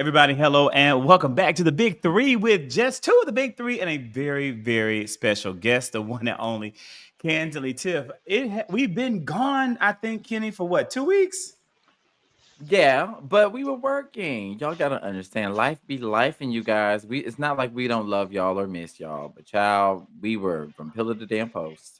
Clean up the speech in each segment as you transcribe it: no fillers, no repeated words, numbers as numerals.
Everybody, hello, and welcome back to the Big Three with just two of the Big Three and a very, very special guest, the one and only Candidly Tiff. We've been gone, I think, Kenny, for what, 2 weeks? Yeah, but we were working. Y'all gotta understand, life be life, and you guys. It's not like we don't love y'all or miss y'all, but child, we were from pillar to damn post.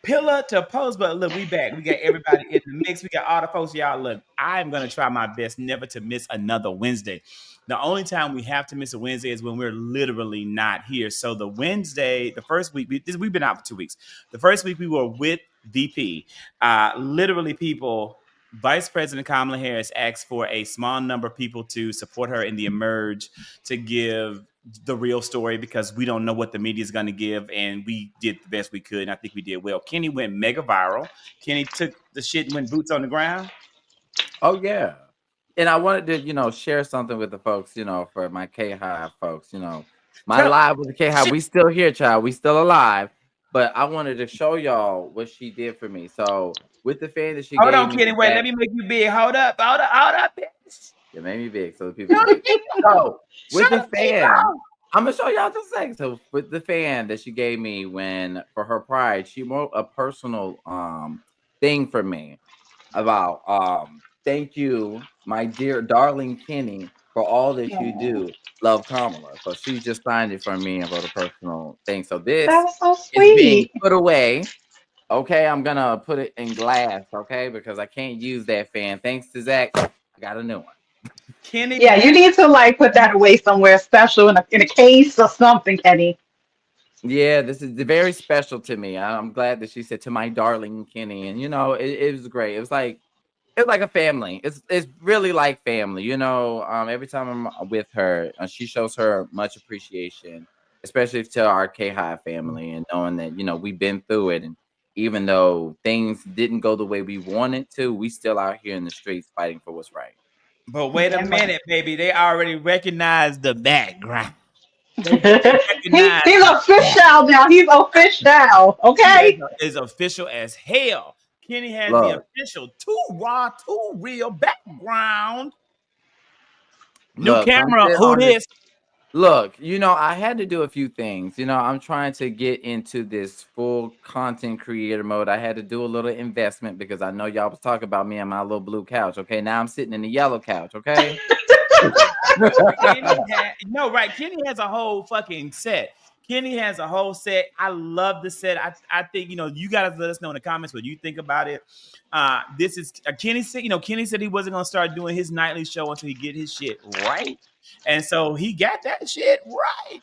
Pillar to post, but look, we back. We got everybody in the mix. We got all the folks. Y'all, look, I'm going to try my best never to miss another Wednesday. The only time we have to miss a Wednesday is when we're literally not here. So the Wednesday, the first week, we've been out for 2 weeks. The first week we were with VP. Literally, people, Vice President Kamala Harris asked for a small number of people to support her in the emerge to give the real story because we don't know what the media is going to give, and we did the best we could, and I think we did well. Kenny went mega viral. Kenny took the shit and went boots on the ground. Oh yeah, and I wanted to, share something with the folks, for my K High folks, my Tell live with the K High. shit. We still here, child. We still alive, but I wanted to show y'all what she did for me. So with the fan that she Hold gave on, me Kenny. Wait, let back, me make you big. Hold up, bitch. it made me big, so the people Show can the see. people. So with Show the the fan. people. I'm gonna show y'all just a second. So with the fan that she gave me when for her pride, she wrote a personal thing for me about thank you, my dear darling Kenny, for all that you Oh, do. Love Kamala. So she just signed it for me and wrote a personal thing. So this that's so is being sweet. put away. Okay, I'm gonna put it in glass, okay, because I can't use that fan. Thanks to Zach, I got a new one. Kenny Yeah, didn't you have. need to like put that away somewhere special in a case or something, Kenny. Yeah, this is very special to me. I'm glad that she said to my darling Kenny, and it was great. It's like a family. It's really like family. Every time I'm with her, she shows her much appreciation, especially to our K High family, and knowing that we've been through it, and even though things didn't go the way we wanted to, we still out here in the streets fighting for what's right. But wait a Damn right. minute, baby. They already recognized the background. They recognize He's official now. He's official. she Okay. is official as hell. Kenny has the Look, official too raw, too real background. New look, so I'm camera. sitting Who on this. this? Look, I had to do a few things. I'm trying to get into this full content creator mode. I had to do a little investment because I know y'all was talking about me on my little blue couch. Okay, now I'm sitting in the yellow couch. Okay. No, right. Kenny has a whole fucking set. Kenny has a whole set. I love the set. I think you gotta let us know in the comments what you think about it. This is Kenny said. Kenny said he wasn't gonna start doing his nightly show until he get his shit right, and so he got that shit right.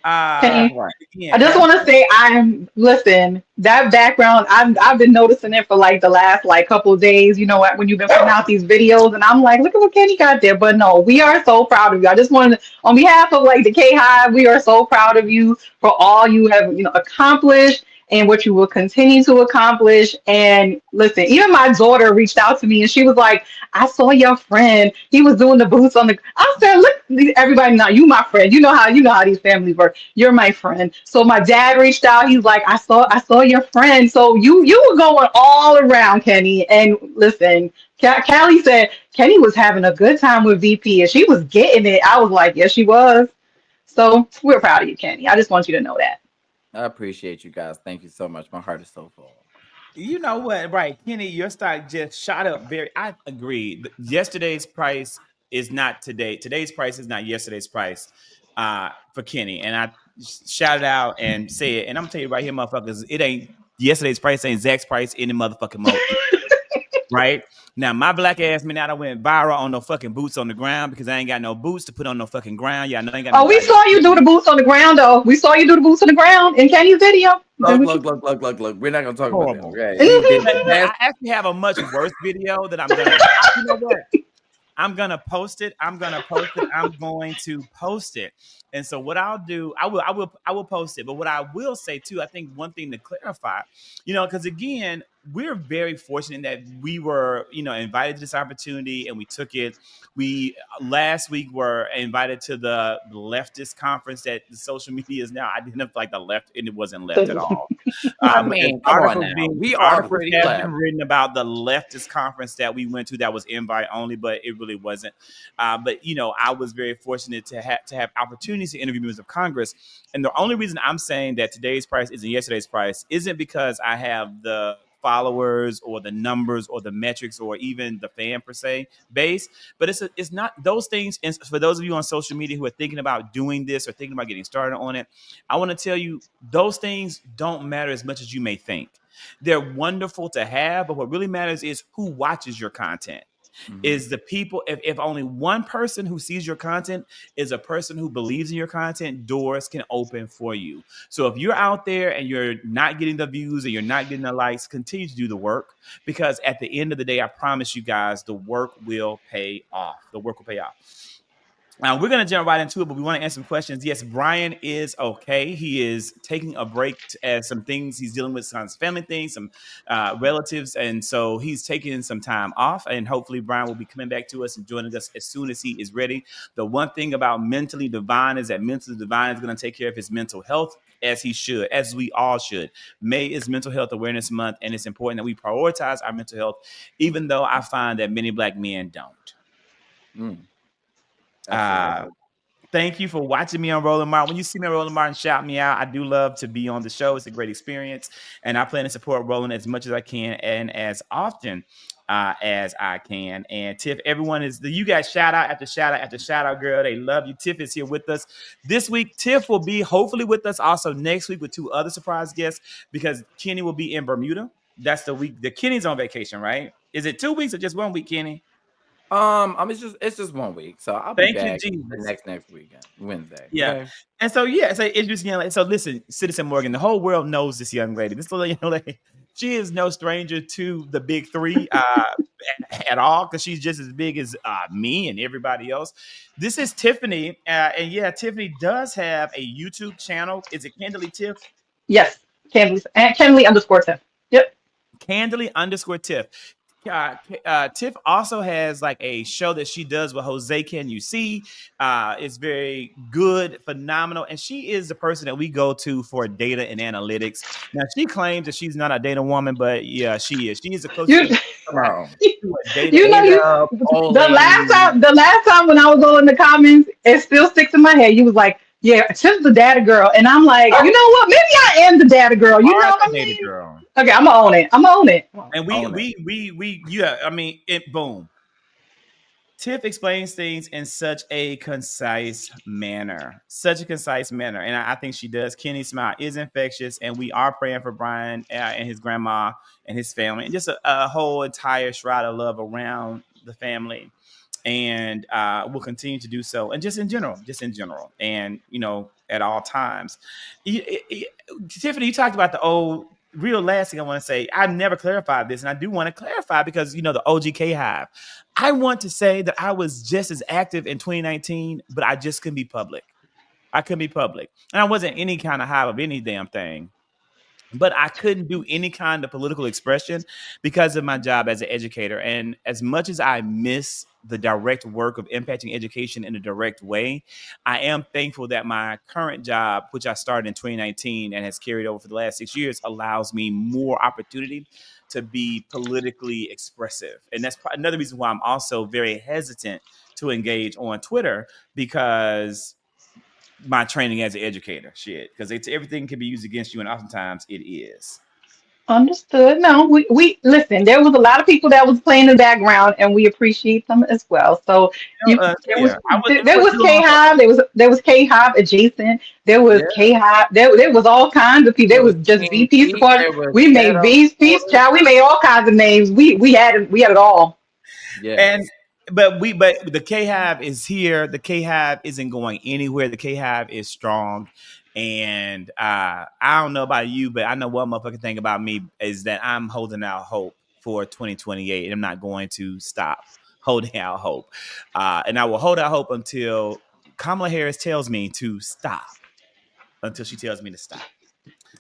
Uh, That's Kenny, right. I Again, just have want to say listen, that background, I've been noticing it for like the last like couple of days, what, when you've been putting out these videos, and I'm like, look at what Kenny got there. But no, we are so proud of you. I just wanted to, on behalf of like the K Hive, we are so proud of you for all you have, accomplished and what you will continue to accomplish. And listen, even my daughter reached out to me and she was like, I saw your friend. He was doing the boots on the. I said, look, everybody, now you my friend. You know how these families work. You're my friend. So my dad reached out. He's like, I saw your friend. So you were going all around, Kenny. And listen, Callie said Kenny was having a good time with VP and she was getting it. I was like, yes, she was. So we're proud of you, Kenny. I just want you to know that. I appreciate you guys. Thank you so much. My heart is so full. you know what, right? Kenny, your stock just shot up. I agree. Yesterday's price is not today. Today's price is not yesterday's price. For Kenny, and I shout it out and say it. And I'm gonna tell you right here, motherfuckers, it ain't yesterday's price, ain't Zach's price any motherfucking mo. Right now, my black ass man, I went viral on no fucking boots on the ground because I ain't got no boots to put on no fucking ground. Yeah, I know I ain't got no Oh, we goddamn saw you do shoes. the boots on the ground, though. We saw you do the boots on the ground in Kenny's video. Is that Look, what you? look, look, look, look, look. We're not gonna talk about that. Horrible. Okay, he did But the look, best. I actually have a much worse video that you know what? I'm gonna post it. I'm gonna post it. I'm going to post it. And so what I'll do, I will post it. But what I will say too, I think one thing to clarify, because again, we're very fortunate that we were, invited to this opportunity and we took it. We last week were invited to the leftist conference that the social media is now identified like the left, and it wasn't left at all. I Because mean, come on now. We are articles pretty have been clever. written about the leftist conference that we went to that was invite only, but it really wasn't. But I was very fortunate to have opportunities to interview members of Congress, and the only reason I'm saying that today's price isn't yesterday's price isn't because I have the followers or the numbers or the metrics or even the fan per se base, but it's not those things. And for those of you on social media who are thinking about doing this or thinking about getting started on it, I want to tell you those things don't matter as much as you may think. They're wonderful to have, but what really matters is who watches your content. Is the people, if only one person who sees your content is a person who believes in your content, doors can open for you. So if you're out there and you're not getting the views or you're not getting the likes, continue to do the work, because at the end of the day, I promise you guys, the work will pay off. The work will pay off. Now we're going to jump right into it, but we want to answer some questions. Yes, Brian is okay. He is taking a break as some things he's dealing with, some family things, some relatives, and so he's taking some time off. And hopefully, Brian will be coming back to us and joining us as soon as he is ready. The one thing about Mentally Divine is that Mentally Divine is going to take care of his mental health, as he should, as we all should. May is Mental Health Awareness Month, and it's important that we prioritize our mental health, even though I find that many Black men don't. Absolutely. Thank you for watching me on Rolling Martin. When you see me on Rolling Martin, shout me out. I do love to be on the show. It's a great experience. And I plan to support Rolling as much as I can and as often as I can. And Tiff, everyone you guys shout out after shout out after shout out, girl. They love you. Tiff is here with us this week. Tiff will be hopefully with us also next week with 2 other surprise guests, because Kenny will be in Bermuda. That's the week. The Kenny's on vacation, right? Is it 2 weeks or just 1 week, Kenny? It's just 1 week, so I'll be Thank you, back the Jesus. next weekend, Wednesday. Yeah. Okay. And so, yeah, so it's just, so listen, Citizen Morgan, the whole world knows this young lady. This little young lady, she is no stranger to the big three at all, because she's just as big as me and everybody else. This is Tiffany. And yeah, Tiffany does have a YouTube channel. Is it Candidly Tiff? Yes, Candidly_Tiff. Yep. Candidly_Tiff. Tiff also has like a show that she does with Jose Can You See. It's very good, phenomenal, and she is the person that we go to for data and analytics. Now she claims that she's not a data woman, but yeah, she is. She is a coach You, to Oh, a data. you know, data polling. the last time when I was on the comments, it still sticks in my head. You was like, "Yeah, Tiff's the data girl," and I'm like, you know what? Maybe I am the data girl. You Are know what the I data mean? girl. Okay, I'm gonna own it. I'm gonna own it. And Own it. yeah, I mean, boom. Tiff explains things in such a concise manner. And I think she does. Kenny's smile is infectious, and we are praying for Brian and his grandma and his family, and just a whole entire shroud of love around the family. And we'll continue to do so, and just in general, and at all times. Tiffany, you talked about the old. Real last thing I want to say, I've never clarified this, and I do want to clarify, because the OGK Hive. I want to say that I was just as active in 2019, but I just couldn't be public. And I wasn't any kind of hive of any damn thing. But I couldn't do any kind of political expression because of my job as an educator. And as much as I miss the direct work of impacting education in a direct way, I am thankful that my current job, which I started in 2019 and has carried over for the last 6 years, allows me more opportunity to be politically expressive. And that's another reason why I'm also very hesitant to engage on Twitter, because my training as an educator, because everything can be used against you, and oftentimes it is. Understood. No, we listen. There was a lot of people that was playing in the background, and we appreciate them as well. So Yeah, there was K Hive, there was K Hive adjacent. There was Yeah. K Hive. There was all kinds of people. There There was was just King VP Pete. support. There was We made Ghetto VP supporters. child. We made all kinds of names. We had it all. Yes. and but the K Hive is here. The K Hive isn't going anywhere. The K Hive is strong. And I don't know about you, but I know one motherfucking thing about me is that I'm holding out hope for 2028, and I'm not going to stop holding out hope. And I will hold out hope until Kamala Harris tells me to stop. Until she tells me to stop.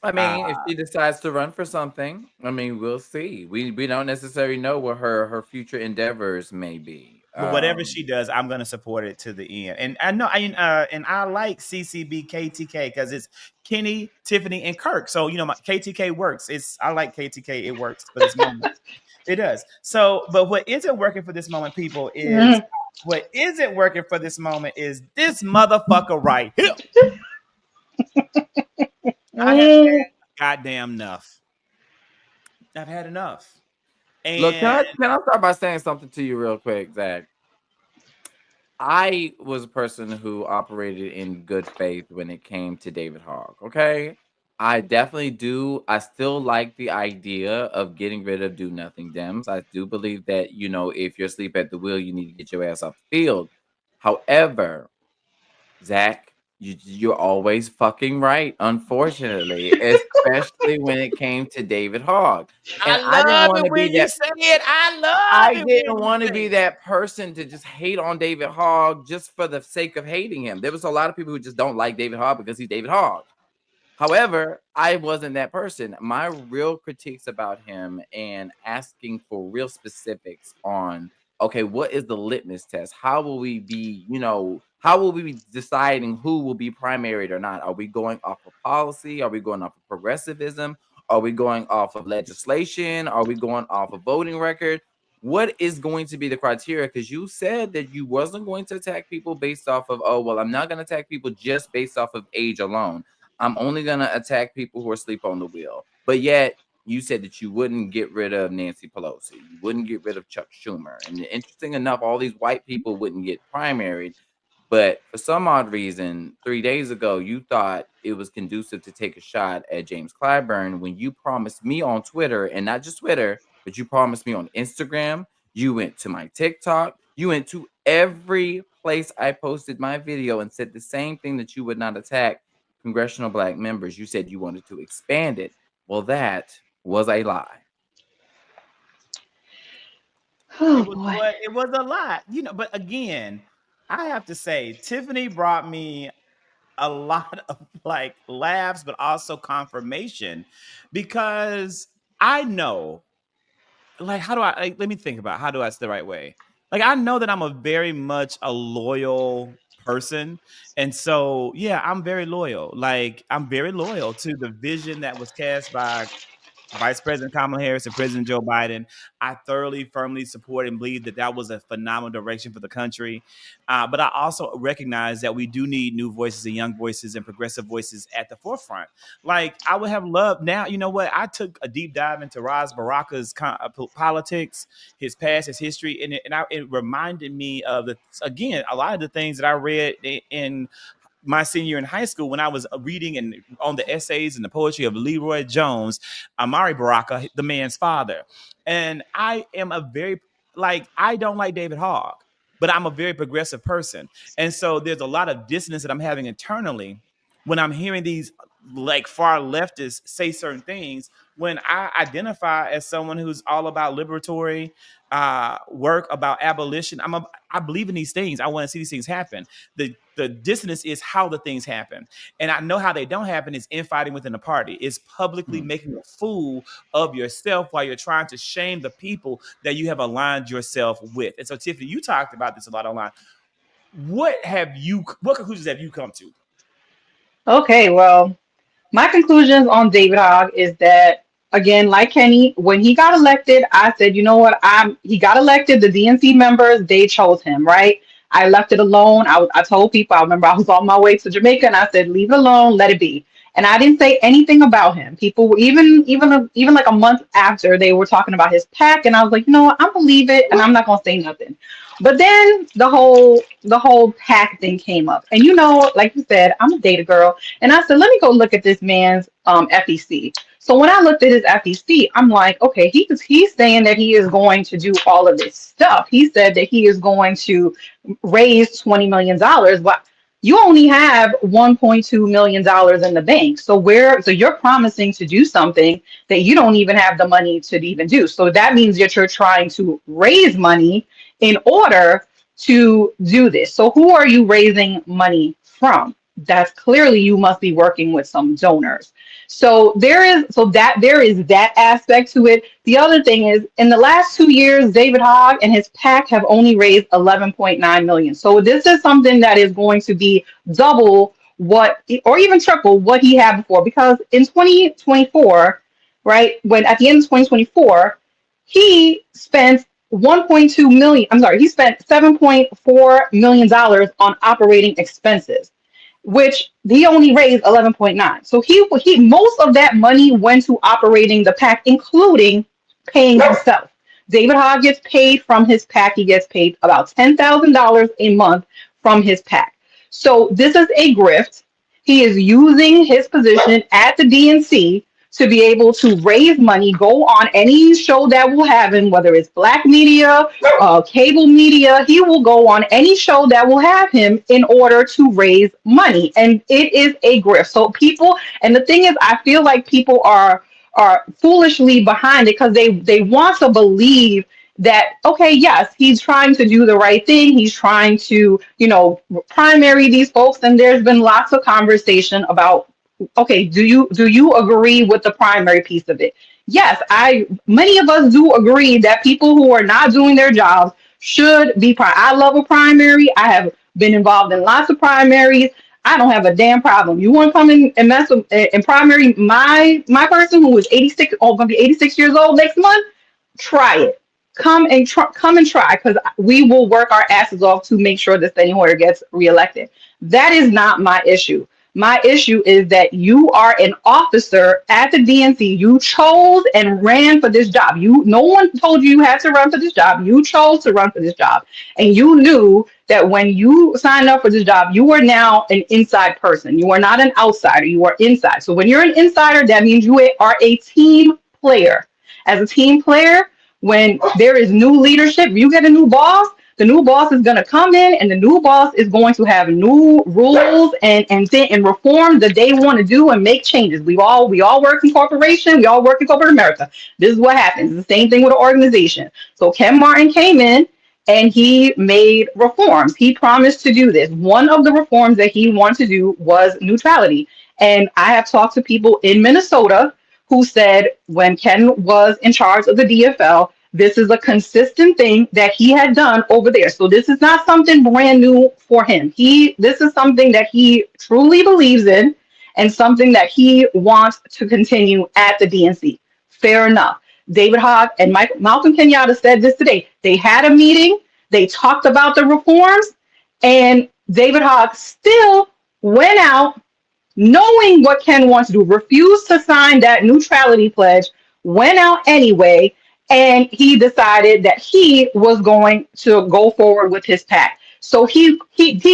I Uh, mean, if she decides to run for something, I mean, we'll see. We don't necessarily know what her future endeavors may be. But whatever she does, I'm gonna support it to the end. And I know, and I like CCB KTK because it's Kenny, Tiffany, and Kirk. So my KTK works. I like KTK. It works for this moment. It does. So, but what isn't working for this moment, people, is Mm, what isn't working for this moment is this motherfucker right here. I have mm. goddamn enough. I've had enough. Look, And can I start by saying something to you real quick, Zach? I was a person who operated in good faith when it came to David Hogg. Okay. I definitely do. I still like the idea of getting rid of do nothing Dems. I do believe that, if you're asleep at the wheel, you need to get your ass off the field. However, Zach, you're always fucking right, unfortunately, especially when it came to David Hogg. I And I didn't love want it to be when you that say it. I love I it didn't when you want to say be it. that person to just hate on David Hogg just for the sake of hating him. There was a lot of people who just don't like David Hogg because he's David Hogg. However, I wasn't that person. My real critiques about him and asking for real specifics on, okay, what is the litmus test? How will we be, how will we be deciding who will be primaried or not? Are we going off of policy? Are we going off of progressivism? Are we going off of legislation? Are we going off of voting record? What is going to be the criteria? Because you said that you wasn't going to attack people based off of, oh, well, I'm not going to attack people just based off of age alone. I'm only going to attack people who are asleep on the wheel. But yet, you said that you wouldn't get rid of Nancy Pelosi. You wouldn't get rid of Chuck Schumer. And interesting enough, all these white people wouldn't get primaried. But for some odd reason, 3 days ago, you thought it was conducive to take a shot at James Clyburn when you promised me on Twitter, and not just Twitter, but you promised me on Instagram. You went to my TikTok. You went to every place I posted my video and said the same thing, that you would not attack congressional black members. You said you wanted to expand it. Well, that was a lie. Oh It was boy. what it was a lot, but again, I have to say, Tiffany brought me a lot of like laughs, but also confirmation because I know, like, how do I let me think about how do I say the right way? Like, I know that I'm a very much a loyal person. And so, yeah, I'm very loyal. Like, I'm very loyal to the vision that was cast by Vice President Kamala Harris and President Joe Biden. I thoroughly, firmly support and believe that that was a phenomenal direction for the country. But I also recognize that we do need new voices and young voices and progressive voices at the forefront. Like, I would have loved now, you know what? I took a deep dive into Ras Baraka's politics, his past, his history, and it reminded me of, again, a lot of the things that I read in my senior year in high school when I was reading and on the essays and the poetry of Leroy Jones, Amari Baraka, the man's father. And I am I don't like David Hogg, but I'm a very progressive person. And so there's a lot of dissonance that I'm having internally when I'm hearing these like far leftists say certain things when I identify as someone who's all about liberatory work, about abolition. I believe in these things. I want to see these things happen. The dissonance is how the things happen. And I know how they don't happen is infighting within the party. It's publicly making a fool of yourself while you're trying to shame the people that you have aligned yourself with. And so, Tiffany, you talked about this a lot online. What conclusions have you come to? Okay, well, my conclusions on David Hogg is that, again, like Kenny, when he got elected, I said, you know what? He got elected. The DNC members, they chose him, right? I left it alone. I told people. I remember I was on my way to Jamaica, and I said, leave it alone, let it be. And I didn't say anything about him. People were even like a month after, they were talking about his pack, and I was like, you know what? I'm gonna leave it, and I'm not gonna say nothing. But then the whole pack thing came up, and like you said, I'm a data girl. And I said, let me go look at this man's FEC. So when I looked at his FEC, I'm like, okay, he's saying that he is going to do all of this stuff. He said that he is going to raise $20 million, but you only have $1.2 million in the bank. So you're promising to do something that you don't even have the money to even do. So that means that you're trying to raise money in order to do this. So who are you raising money from? That's clearly, you must be working with some donors. So there is that aspect to it. The other thing is, in the last 2 years, David Hogg and his PAC have only raised 11.9 million. So this is something that is going to be double what, or even triple what he had before. Because in 2024, right, when at the end of 2024, he spent 1.2 million. I'm sorry, he spent 7.4 million dollars on operating expenses, which he only raised 11.9. So he most of that money went to operating the PAC, including paying himself. David Hogg gets paid from his PAC. He gets paid about $10,000 a month from his PAC. So this is a grift. He is using his position at the DNC to be able to raise money, go on any show that will have him, whether it's black media, cable media. He will go on any show that will have him in order to raise money. And it is a grift. So people, and the thing is, I feel like people are foolishly behind it because they want to believe that, okay, yes, he's trying to do the right thing. He's trying to, primary these folks. And there's been lots of conversation about, okay, do you agree with the primary piece of it? Yes, many of us do agree that people who are not doing their jobs should be I love a primary. I have been involved in lots of primaries. I don't have a damn problem. You want to come in and mess with and primary my person who is 86, going to be 86 years old next month? Try it. Come and try, because we will work our asses off to make sure that Steny Hoyer gets reelected. That is not my issue. My issue is that you are an officer at the DNC. You chose and ran for this job. No one told you had to run for this job. You chose to run for this job. And you knew that when you signed up for this job, you are now an inside person. You are not an outsider. You are inside. So when you're an insider, that means you are a team player. As a team player, when there is new leadership, you get a new boss, the new boss is going to come in and the new boss is going to have new rules and reforms that they want to do and make changes. We all work in corporation. We all work in corporate America. This is what happens. It's the same thing with an organization. So Ken Martin came in and he made reforms. He promised to do this. One of the reforms that he wanted to do was neutrality. And I have talked to people in Minnesota who said when Ken was in charge of the DFL, this is a consistent thing that he had done over there. So this is not something brand new for him. This is something that he truly believes in and something that he wants to continue at the DNC. Fair enough. David Hogg and Malcolm Kenyatta said this today. They had a meeting. They talked about the reforms, and David Hogg still went out knowing what Ken wants to do, refused to sign that neutrality pledge, went out anyway, and he decided that he was going to go forward with his PAC. So he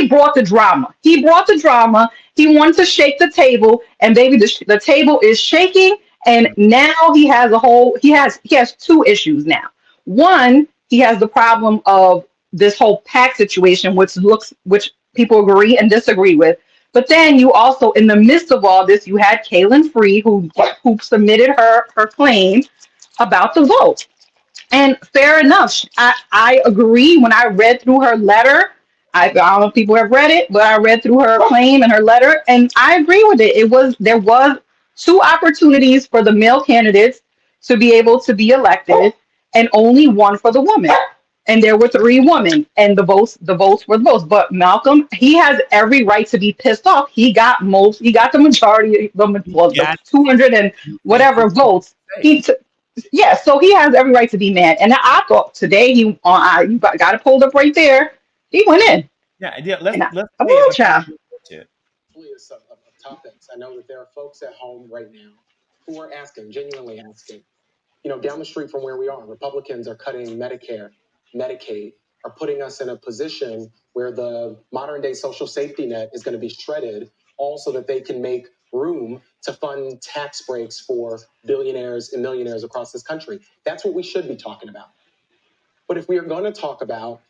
brought the drama. He brought the drama. He wanted to shake the table, and baby, the table is shaking. And now he has two issues now. One, he has the problem of this whole PAC situation, which people agree and disagree with. But then you also, in the midst of all this, you had Kaylin Free, who submitted her claim about the vote. And fair enough, I agree. When I read through her letter, I don't know if people have read it, but I read through her claim and her letter, and I agree with it. There was two opportunities for the male candidates to be able to be elected, and only one for the woman. And there were three women, and the votes were the votes. But Malcolm, he has every right to be pissed off. He got the majority, the 200 and whatever votes. So he has every right to be mad. And I thought today you got it pulled up right there. He went in. Yeah. Let's child. Of topics. I know that there are folks at home right now who are genuinely asking. Down the street from where we are, Republicans are cutting Medicare, Medicaid, are putting us in a position where the modern day social safety net is going to be shredded, all so that they can make room to fund tax breaks for billionaires and millionaires across this country. That's what we should be talking about. But if we are going to talk about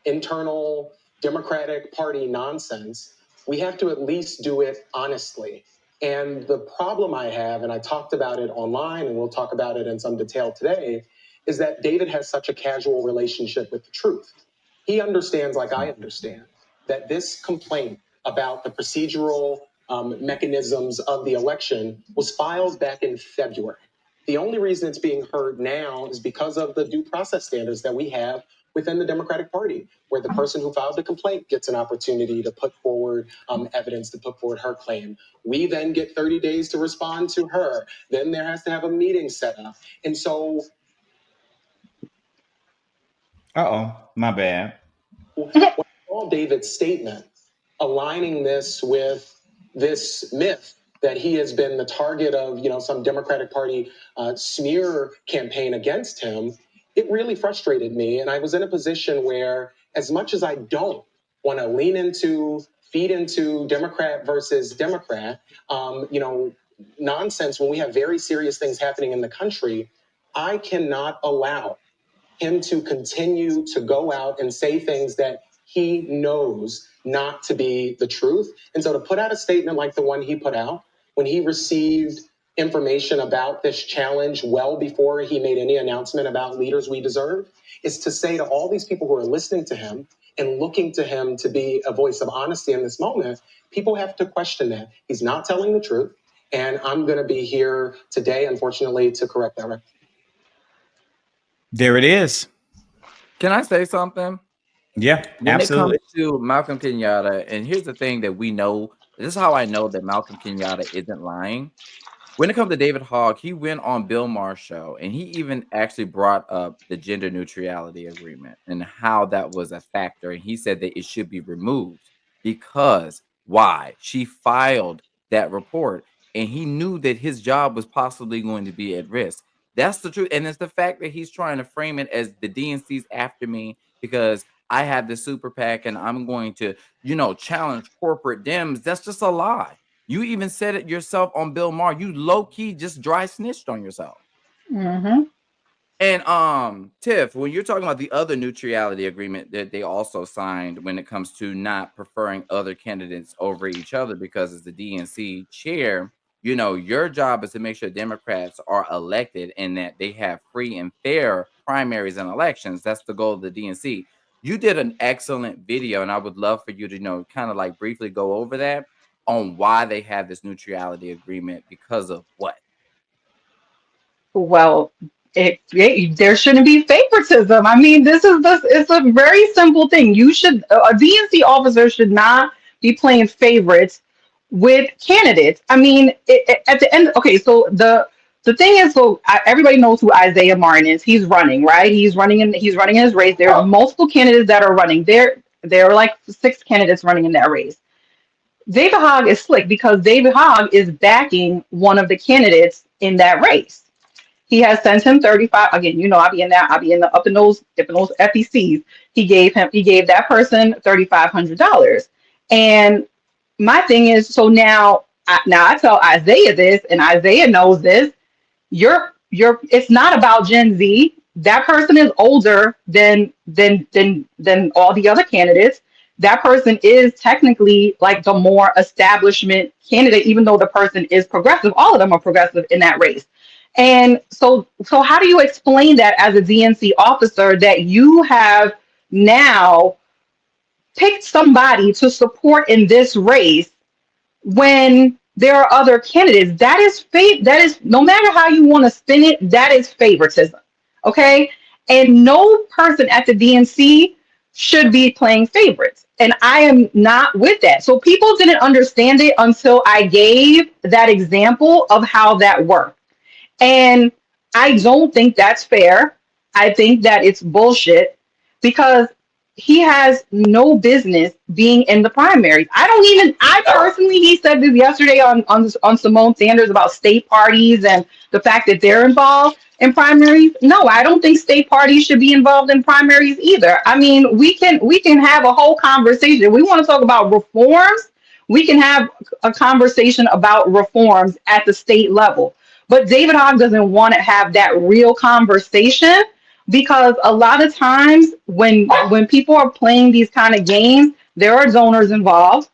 internal Democratic Party nonsense, we have to at least do it honestly. And the problem I have, and I talked about it online, and we'll talk about it in some detail today, is that David has such a casual relationship with the truth. He understands, like I understand, that this complaint about the procedural mechanisms of the election was filed back in February. The only reason it's being heard now is because of the due process standards that we have within the Democratic Party, where the person who filed the complaint gets an opportunity to put forward evidence, to put forward her claim. We then get 30 days to respond to her. Then there has to have a meeting set up. And so... My bad. When I saw David's statement, aligning this with this myth that he has been the target of, some Democratic Party smear campaign against him, it really frustrated me. And I was in a position where, as much as I don't want to feed into Democrat versus Democrat, nonsense when we have very serious things happening in the country, I cannot allow him to continue to go out and say things that he knows not to be the truth. And so to put out a statement like the one he put out, when he received information about this challenge well before he made any announcement about Leaders We Deserve, is to say to all these people who are listening to him and looking to him to be a voice of honesty in this moment, people have to question that. He's not telling the truth. And I'm going to be here today, unfortunately, to correct that record. There it is. Can I say something? Yeah, when absolutely. it comes to Malcolm Kenyatta, and here's the thing that we know, this is how I know that Malcolm Kenyatta isn't lying. When it comes to David Hogg, he went on Bill Maher's show, and he even actually brought up the gender neutrality agreement and how that was a factor. And he said that it should be removed because why? She filed that report, and he knew that his job was possibly going to be at risk. That's the truth. And it's the fact that he's trying to frame it as the DNC's after me because I have the super PAC and I'm going to, challenge corporate Dems. That's just a lie. You even said it yourself on Bill Maher. You low-key just dry snitched on yourself. Mm-hmm. And Tiff, when you're talking about the other neutrality agreement that they also signed when it comes to not preferring other candidates over each other, because as the DNC chair, your job is to make sure Democrats are elected and that they have free and fair primaries and elections. That's the goal of the DNC. You did an excellent video, and I would love for you to, kind of like briefly go over that on why they have this neutrality agreement, because of what? Well, there shouldn't be favoritism. I mean, it's a very simple thing. A DNC officer should not be playing favorites with candidates. I mean, at the end, okay, so the thing is, everybody knows who Isaiah Martin is. He's running, right? He's running in his race. There are multiple candidates that are running. There are like 6 candidates running in that race. David Hogg is slick because David Hogg is backing one of the candidates in that race. He has sent him 35. Again, I'll be up in those FECs. He gave that person $3,500. And my thing is, so now I tell Isaiah this, and Isaiah knows this. It's not about Gen Z. That person is older than all the other candidates. That person is technically like the more establishment candidate, even though the person is progressive. All of them are progressive in that race. And so how do you explain that as a DNC officer, that you have now picked somebody to support in this race when there are other candidates? That is, no matter how you want to spin it, that is favoritism. Okay. And no person at the DNC should be playing favorites. And I am not with that. So people didn't understand it until I gave that example of how that worked. And I don't think that's fair. I think that it's bullshit because he has no business being in the primaries. I personally, he said this yesterday on Simone Sanders about state parties and the fact that they're involved in primaries. No, I don't think state parties should be involved in primaries either. I mean, we can have a whole conversation. We want to talk about reforms. We can have a conversation about reforms at the state level. But David Hogg doesn't want to have that real conversation, because a lot of times when people are playing these kind of games, there are donors involved.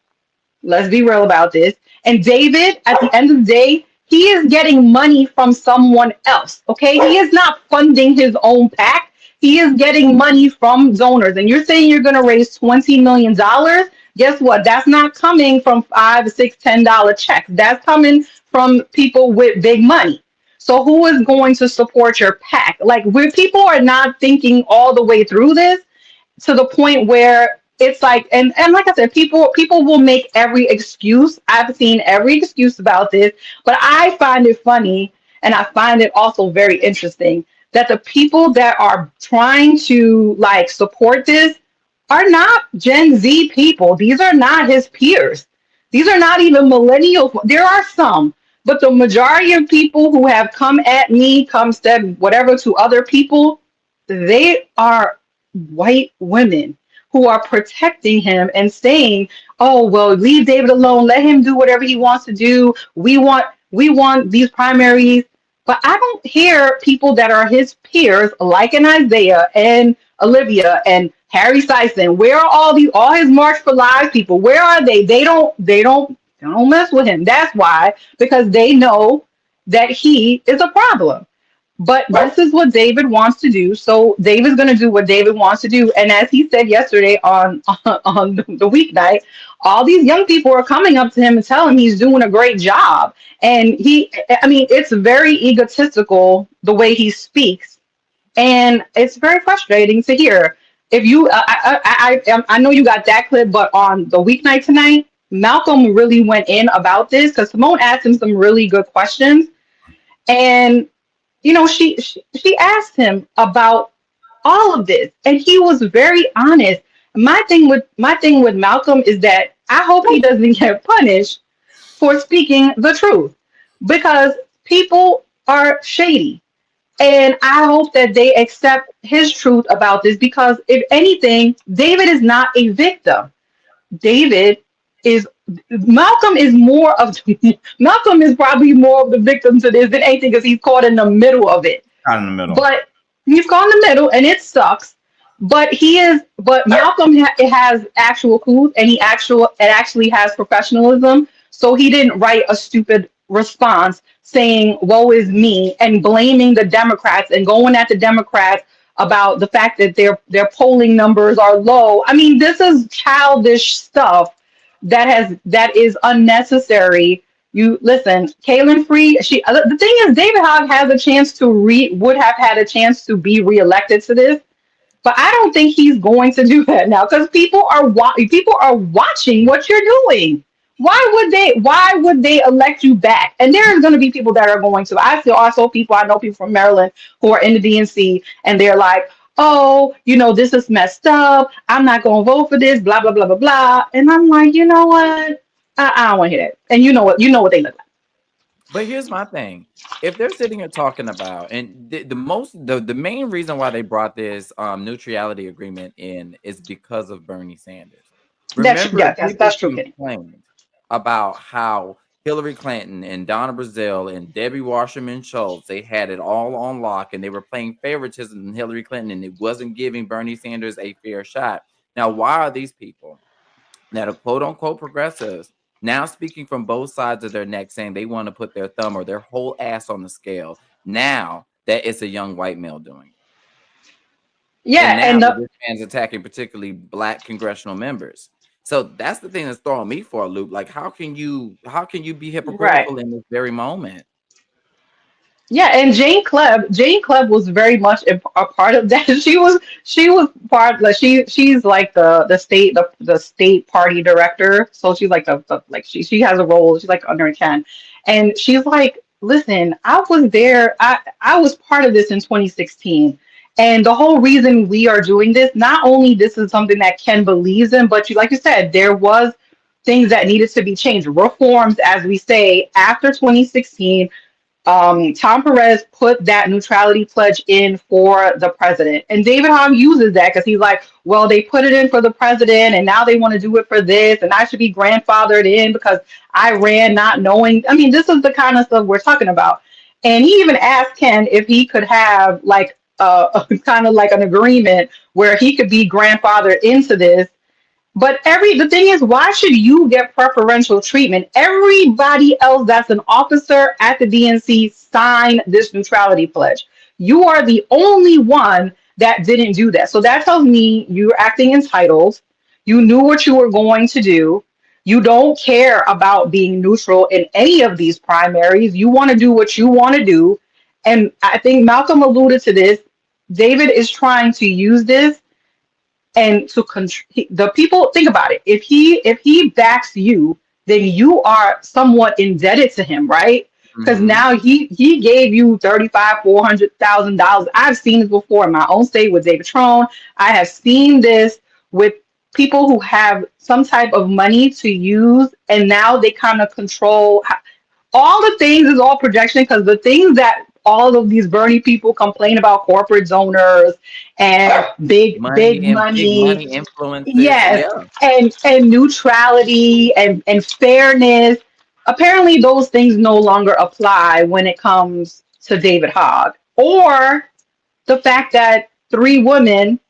Let's be real about this. And David, at the end of the day, he is getting money from someone else. Okay, he is not funding his own PAC. He is getting money from donors. And you're saying you're going to raise $20 million. Guess what? That's not coming from $5, $6, $10 checks. That's coming from people with big money. So who is going to support your pack? Like where people are not thinking all the way through this to the point where it's like, and like I said, people will make every excuse. I've seen every excuse about this, but I find it funny, and I find it also very interesting that the people that are trying to like support this are not Gen Z people. These are not his peers. These are not even millennials. There are some, but the majority of people who have come at me, come said whatever to other people, they are white women who are protecting him and saying, "Oh, well, leave David alone. Let him do whatever he wants to do. We want these primaries." But I don't hear people that are his peers, like an Isaiah and Olivia and Harry Sison. Where are all his March for Lives people? Where are they? They don't mess with him. That's why, because they know that he is a problem. But this is what David wants to do. So David's going to do what David wants to do. And as he said yesterday on on the weeknight, all these young people are coming up to him and telling him he's doing a great job. And I mean, it's very egotistical the way he speaks, and it's very frustrating to hear. If you, I know you got that clip, but on the weeknight tonight, Malcolm really went in about this because Simone asked him some really good questions, and she asked him about all of this, and he was very honest. My thing with Malcolm is that I hope he doesn't get punished for speaking the truth, because people are shady, and I hope that they accept his truth about this, because if anything, David is not a victim. David is Malcolm is more of Malcolm is probably more of the victim to this than anything, because he's caught in the middle of it. Out in the middle. But he's caught in the middle, and it sucks. But Malcolm it has actual clues, and it actually has professionalism. So he didn't write a stupid response saying "woe is me" and blaming the Democrats and going at the Democrats about the fact that their polling numbers are low. I mean, this is childish stuff that is unnecessary. You listen, Kaylin Free. The thing is, David Hogg has a chance to would have had a chance to be reelected to this, but I don't think he's going to do that now, because people are watching what you're doing. Why would they elect you back? And there's going to be people that are going to. I still also I know people from Maryland who are in the DNC, and they're like, "Oh, this is messed up. I'm not going to vote for this, blah, blah, blah, blah, blah." And I'm like, you know what? I don't want to hear that. And you know what they look like. But here's my thing: if they're sitting here talking about, and the main reason why they brought this neutrality agreement in is because of Bernie Sanders. Remember, That's true. complained about how Hillary Clinton and Donna Brazile and Debbie Wasserman Schultz, they had it all on lock, and they were playing favoritism in Hillary Clinton, and it wasn't giving Bernie Sanders a fair shot. Now, why are these people that are quote unquote progressives now speaking from both sides of their neck, saying they want to put their thumb or their whole ass on the scale now that it's a young white male doing it? Yeah, and this man's attacking particularly Black congressional members. So that's the thing that's throwing me for a loop. Like, how can you be hypocritical in this very moment? Yeah, and Jane Club was very much a part of that. She was part, like she's like the state party director. So she's like she has a role. She's like under Ken, and she's like, listen, I was there. I was part of this in 2016. And the whole reason we are doing this, not only this is something that Ken believes in, but like you said, there was things that needed to be changed, reforms, as we say, after 2016. Tom Perez put that neutrality pledge in for the president, and David Hogg uses that because he's like, well, they put it in for the president, and now they want to do it for this, and I should be grandfathered in because I ran not knowing. I mean, this is the kind of stuff we're talking about. And he even asked Ken if he could have like kind of like an agreement where he could be grandfathered into this. But the thing is, why should you get preferential treatment? Everybody else that's an officer at the DNC signed this neutrality pledge. You are the only one that didn't do that. So that tells me you're acting entitled. You knew what you were going to do. You don't care about being neutral in any of these primaries. You want to do what you want to do. And I think Malcolm alluded to this. David is trying to use this and to the people. Think about it. If he backs you, then you are somewhat indebted to him, right? Because Mm-hmm. now he gave you 400,000 dollars. I've seen this before in my own state with David Trone. I have seen this with people who have some type of money to use, and now they kind of control all the things. Is all projection, because the things that all of these Bernie people complain about, corporate zoners and big Money and big money, money influences. yes, Yeah. and neutrality and fairness. Apparently, those things no longer apply when it comes to David Hogg, or the fact that three women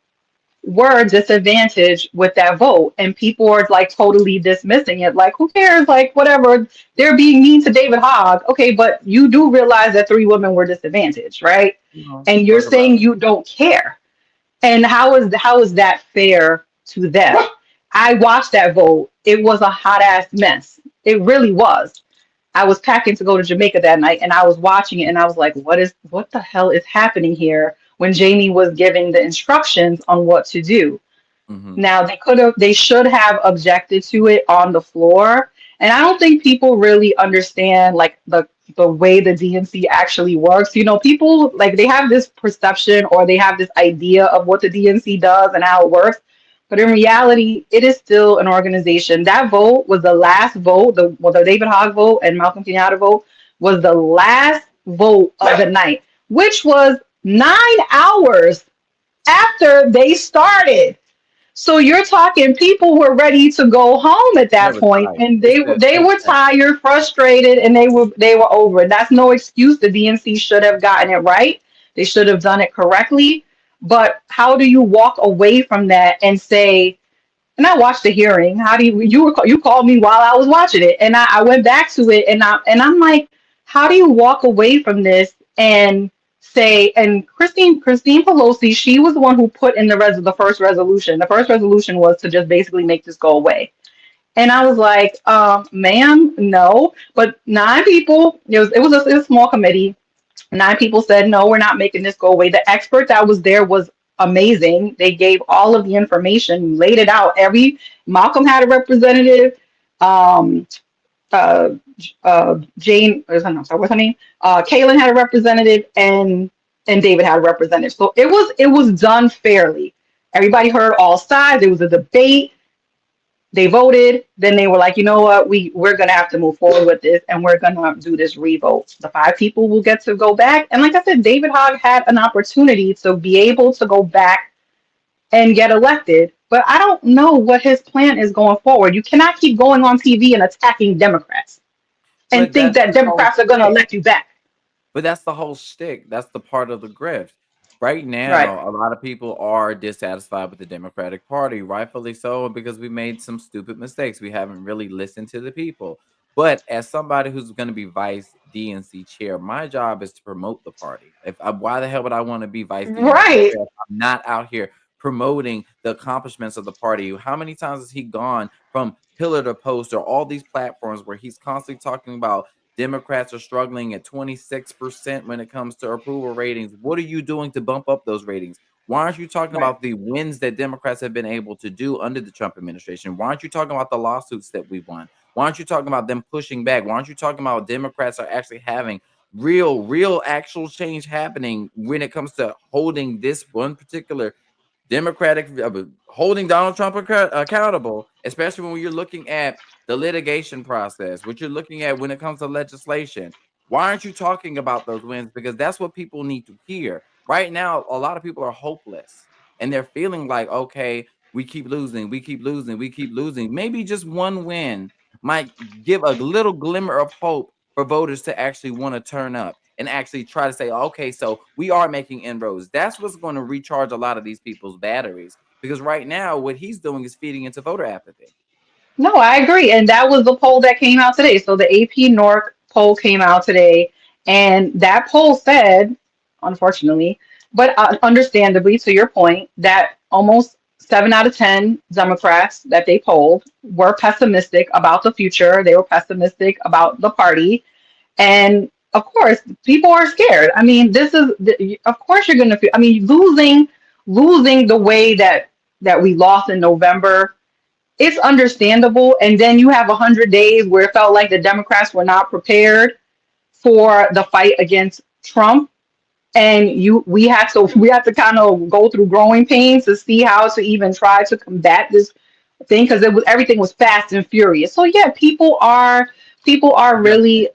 were disadvantaged with that vote, and people are like totally dismissing it, like who cares, like whatever, they're being mean to David Hogg. Okay, but you do realize that three women were disadvantaged, right? And you're Talk about saying you don't care. And how is that fair to them? I watched that vote. It was a hot ass mess. It really was. I was packing to go to Jamaica that night, and I was watching it, and I was like, what the hell is happening here, when Jamie was giving the instructions on what to do. it. Mm-hmm. Now they should have objected to it on the floor. And I don't think people really understand like the way the DNC actually works. People like they have this perception, or they have this idea of what the DNC does and how it works. But in reality, it is still an organization. That vote was the last vote, the David Hogg vote and Malcolm Kenyatta vote was the last vote of the night, which was 9 hours after they started. So you're talking people were ready to go home at They that were point, tired. and It's they it's were tired, frustrated, and they were over it. That's no excuse. The DNC should have gotten it right. They should have done it correctly. But how do you walk away from that and say, and I watched the hearing. How do you called me while I was watching it, and I went back to it, and I'm like, how do you walk away from this and say? And Christine Pelosi, she was the one who put in the first resolution. The first resolution was to just basically make this go away. And I was like, ma'am, no. But nine people, it was a small committee. Nine people said, no, we're not making this go away. The expert that was there was amazing. They gave all of the information, laid it out. Malcolm had a representative. Um, uh, Jane, I'm sorry, what's her name? Kaylin had a representative, and David had a representative. So it was done fairly. Everybody heard all sides. It was a debate. They voted. Then they were like, you know what, we're gonna have to move forward with this, and we're gonna do this revote. The five people will get to go back, and like I said, David Hogg had an opportunity to be able to go back and get elected. But I don't know what his plan is going forward. You cannot keep going on TV and attacking Democrats and But think that's that the whole Democrats are going to shtick. elect you back. But that's the whole shtick. That's the part of the grift. Right Right. now, a lot of people are dissatisfied with the Democratic Party, rightfully so, because we made some stupid mistakes. We haven't really listened to the people. But as somebody who's going to be vice DNC chair, my job is to promote the party. Why the hell would I want to be vice DNC Right. chair if I'm not out here promoting the accomplishments of the party? How many times has he gone from pillar to post, or all these platforms where he's constantly talking about Democrats are struggling at 26% when it comes to approval ratings? What are you doing to bump up those ratings? Why aren't you talking Right. about the wins that Democrats have been able to do under the Trump administration? Why aren't you talking about the lawsuits that we won? Why aren't you talking about them pushing back? Why aren't you talking about Democrats are actually having real, actual change happening when it comes to holding this one particular Democratic, holding Donald Trump accountable, especially when you're looking at the litigation process, what you're looking at when it comes to legislation? Why aren't you talking about those wins? Because that's what people need to hear. Right now, a lot of people are hopeless, and they're feeling like, okay, we keep losing, we keep losing, we keep losing. Maybe just one win might give a little glimmer of hope for voters to actually want to turn up and actually try to say, okay, so we are making inroads. That's what's going to recharge a lot of these people's batteries. Because right now, what he's doing is feeding into voter apathy. No, I agree. And that was the poll that came out today. So the AP North poll came out today, and that poll said, unfortunately, but understandably, to your point, that almost 7 out of 10 Democrats that they polled were pessimistic about the future. They were pessimistic about the party. And of course, people are scared. I mean, of course you're going to feel, I mean, losing the way that we lost in November, it's understandable. And then you have 100 days where it felt like the Democrats were not prepared for the fight against Trump, and we had to kind of go through growing pains to see how to even try to combat this thing, because everything was fast and furious. So yeah, people are really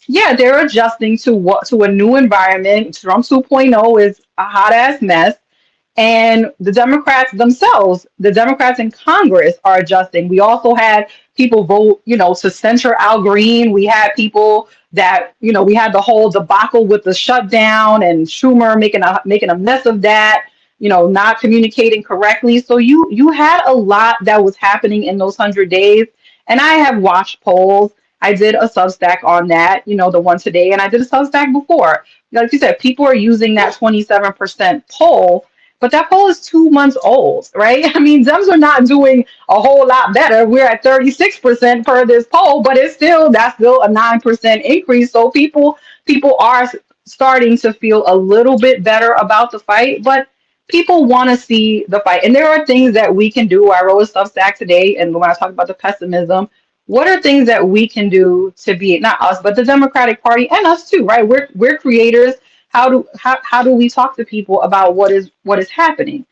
yeah, they're adjusting to a new environment. Trump 2.0 is a hot ass mess, and the Democrats themselves, the Democrats in Congress are adjusting. We also had people vote, to censure Al Green. We had people that, we had the whole debacle with the shutdown and Schumer making a mess of that, not communicating correctly. So you had a lot that was happening in those 100 days. And I have watched polls. I did a Substack on that, the one today, and I did a Substack before. Like you said, people are using that 27% poll, but that poll is 2 months old, right? I mean, Dems are not doing a whole lot better. We're at 36% per this poll, but that's still a 9% increase. So people are starting to feel a little bit better about the fight, but people want to see the fight. And there are things that we can do. I wrote a Substack today, and when I talk about the pessimism, what are things that we can do to be, not us, but the Democratic Party and us too, right? We're creators. How do we talk to people about what is happening?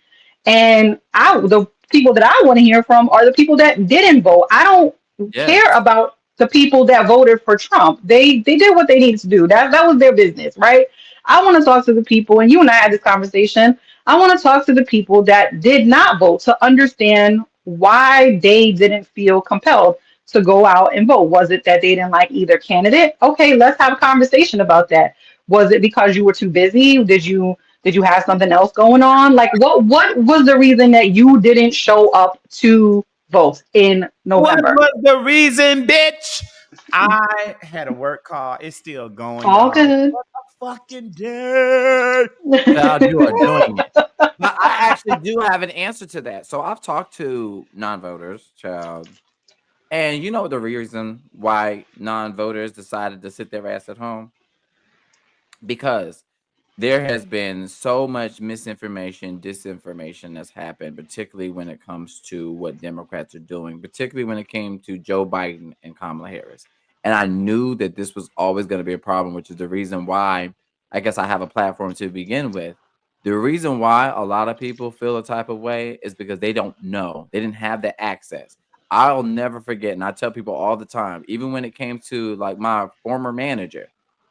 And the people that I want to hear from are the people that didn't vote. I don't care Yes. about the people that voted for Trump. They did what they needed to do. That was their business, right? I want to talk to the people, and you and I had this conversation. I want to talk to the people that did not vote to understand why they didn't feel compelled to go out and vote. Was it that they didn't like either candidate? Okay, let's have a conversation about that. Was it because you were too busy? Did you have something else going on? Like what was the reason that you didn't show up to vote in What November? was the reason, bitch? I had a work call. It's still going, All y'all. good. What a fucking day. Child, you are doing it. But I actually do have an answer to that. So I've talked to non-voters, child, and you know the reason why non-voters decided to sit their ass at home? Because there has been so much misinformation, disinformation that's happened, particularly when it comes to what Democrats are doing, particularly when it came to Joe Biden and Kamala Harris. And I knew that this was always going to be a problem, which is the reason why I guess I have a platform to begin with. The reason why a lot of people feel a type of way is because they don't know. They didn't have the access. I'll never forget, and I tell people all the time, even when it came to like my former manager,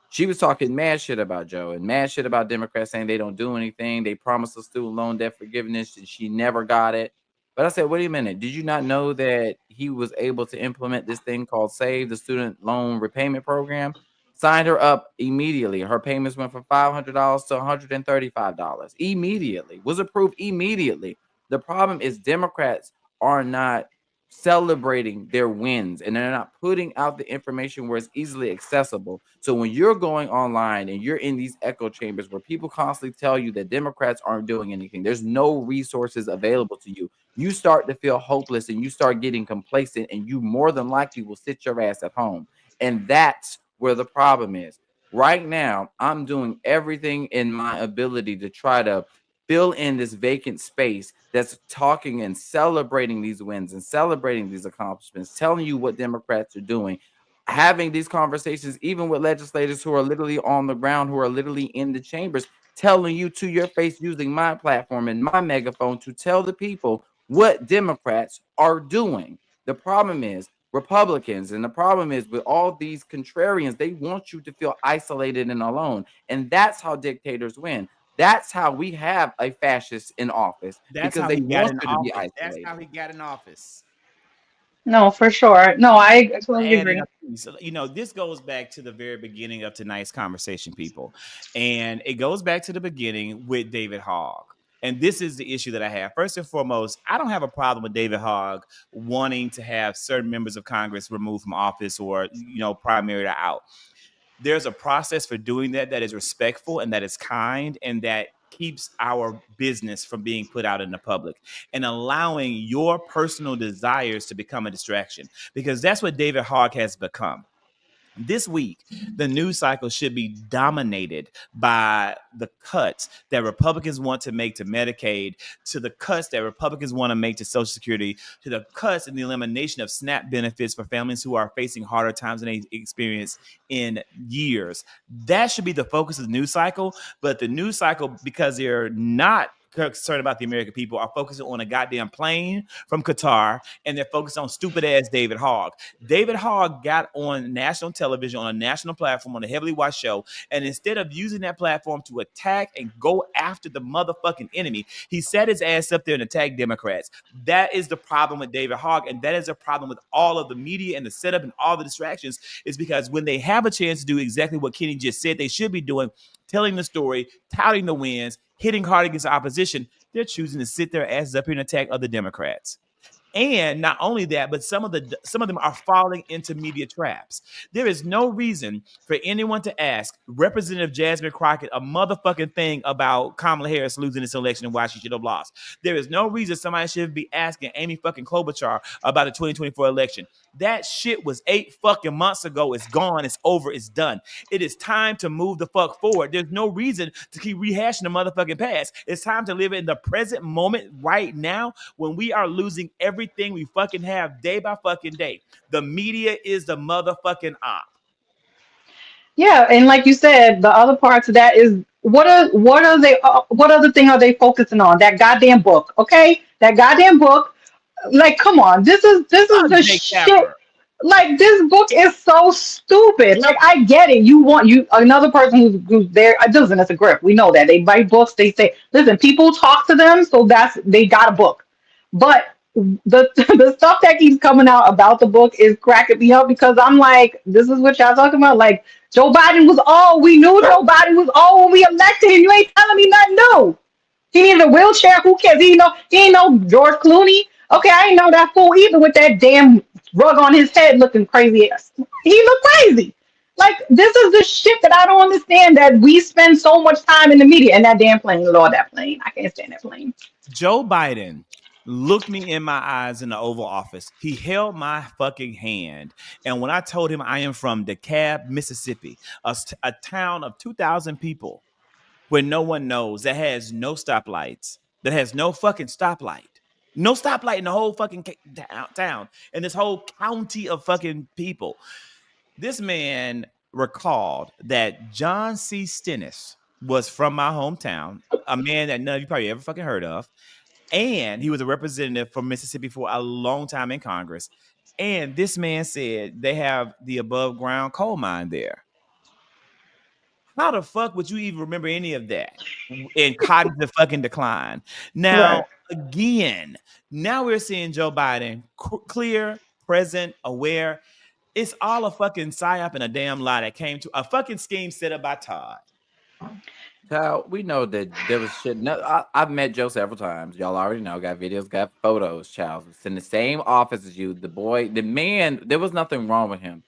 she was talking mad shit about Joe and mad shit about Democrats, saying they don't do anything. They promised us student loan debt forgiveness and she never got it. But I said, wait a minute. Did you not know that he was able to implement this thing called SAVE, the student loan repayment program? Signed her up immediately. Her payments went from $500 to $135 immediately. Was approved immediately. The problem is Democrats are not celebrating their wins and they're not putting out the information where it's easily accessible. So when you're going online and you're in these echo chambers where people constantly tell you that Democrats aren't doing anything, there's no resources available to you, you start to feel hopeless and you start getting complacent and you more than likely will sit your ass at home. And that's where the problem is. Right now, I'm doing everything in my ability to try to fill in this vacant space that's talking and celebrating these wins and celebrating these accomplishments, telling you what Democrats are doing, having these conversations, even with legislators who are literally on the ground, who are literally in the chambers, telling you to your face using my platform and my megaphone to tell the people what Democrats are doing. The problem is Republicans, and the problem is with all these contrarians, they want you to feel isolated and alone. And that's how dictators win. That's how we have a fascist in office That's because how they he got want in you to be office. That's how isolated. he got in office. No, for sure. No, I totally Add in agree. a piece. This goes back to the very beginning of tonight's conversation, people. And it goes back to the beginning with David Hogg. And this is the issue that I have. First and foremost, I don't have a problem with David Hogg wanting to have certain members of Congress removed from office or, primaried out. There's a process for doing that is respectful and that is kind and that keeps our business from being put out in the public and allowing your personal desires to become a distraction, because that's what David Hogg has become. This week, the news cycle should be dominated by the cuts that Republicans want to make to Medicaid, to the cuts that Republicans want to make to Social Security, to the cuts and the elimination of SNAP benefits for families who are facing harder times than they experienced in years. That should be the focus of the news cycle. But the news cycle, because they're not concerned about the American people, are focusing on a goddamn plane from Qatar, and they're focused on stupid ass David Hogg. David Hogg got on national television, on a national platform, on a heavily watched show, and instead of using that platform to attack and go after the motherfucking enemy, he sat his ass up there and attacked Democrats. That is the problem with David Hogg, and that is a problem with all of the media and the setup and all the distractions, is because when they have a chance to do exactly what Kenny just said they should be doing, telling the story, touting the wins, hitting hard against the opposition, they're choosing to sit their asses up here and attack other Democrats. And not only that, but some of them are falling into media traps. There is no reason for anyone to ask Representative Jasmine Crockett a motherfucking thing about Kamala Harris losing this election and why she should have lost. There is no reason somebody should be asking Amy fucking Klobuchar about the 2024 election. That shit was 8 fucking months ago. It's gone. It's over. It's done. It is time to move the fuck forward. There's no reason to keep rehashing the motherfucking past. It's time to live in the present moment right now, when we are losing everything we fucking have day by fucking day. The media is the motherfucking op. Yeah, and like you said, the other part to that is what other thing are they focusing on? That goddamn book, okay? That goddamn book. Like, come on, this is the Jake shit. Tapper. Like, this book is so stupid. Like, I get it. You want you another person who's there. Listen, it's a grip. We know that they write books. They say, listen, people talk to them, so that's they got a book. But the the stuff that keeps coming out about the book is cracking me up, because I'm like, this is what y'all talking about. Like, Joe Biden was all we knew. Joe Biden was all when we elected him. You ain't telling me nothing new. He needed a wheelchair. Who cares? He ain't know George Clooney. Okay, I ain't know that fool either with that damn rug on his head looking crazy. He looked crazy. Like, this is the shit that I don't understand, that we spend so much time in the media. And that damn plane, Lord, that plane. I can't stand that plane. Joe Biden looked me in my eyes in the Oval Office. He held my fucking hand. And when I told him I am from DeKalb, Mississippi, a town of 2,000 people where no one knows, that has no stoplights, that has no fucking stoplight. No stoplight in the whole fucking town, and this whole county of fucking people. This man recalled that John C. Stennis was from my hometown, a man that none of you probably ever fucking heard of. And he was a representative from Mississippi for a long time in Congress. And this man said they have the above ground coal mine there. How the fuck would you even remember any of that? And cotton the fucking decline. Now, Right. again, now we're seeing Joe Biden clear, present, aware. It's all a fucking psyop and a damn lie that came to a fucking scheme set up by Todd. Child, we know that there was shit. No, I've met Joe several times. Y'all already know. Got videos, got photos. Child, it's in the same office as you. The boy, the man. There was nothing wrong with him.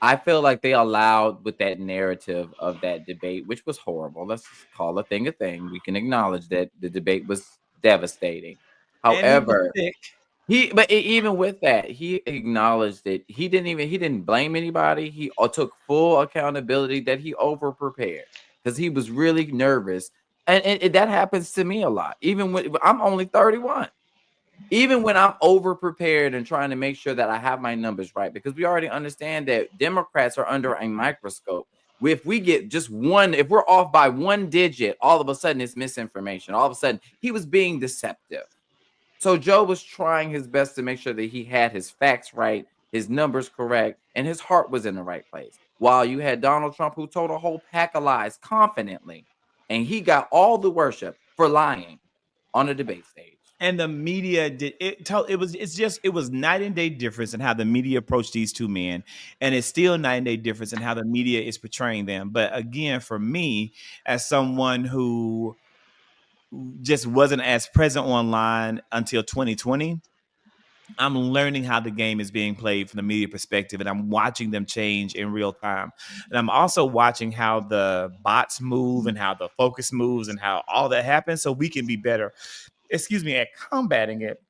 I feel like they allowed with that narrative of that debate, which was horrible. Let's just call a thing a thing. We can acknowledge that the debate was devastating. However, even with that, he acknowledged that he didn't blame anybody. He took full accountability that he over prepared because he was really nervous, and that happens to me a lot. Even when I'm only 31, even when I'm over prepared and trying to make sure that I have my numbers right, because we already understand that Democrats are under a microscope. If we get just one, if we're off by one digit, all of a sudden it's misinformation. All of a sudden he was being deceptive. So Joe was trying his best to make sure that he had his facts right, his numbers correct, and his heart was in the right place. While you had Donald Trump, who told a whole pack of lies confidently, and he got all the worship for lying on a debate stage. And the media did it. It was night and day difference in how the media approached these two men, and it's still night and day difference in how the media is portraying them. But again, for me, as someone who just wasn't as present online until 2020, I'm learning how the game is being played from the media perspective, and I'm watching them change in real time. And I'm also watching how the bots move and how the focus moves and how all that happens so we can be better, at combating it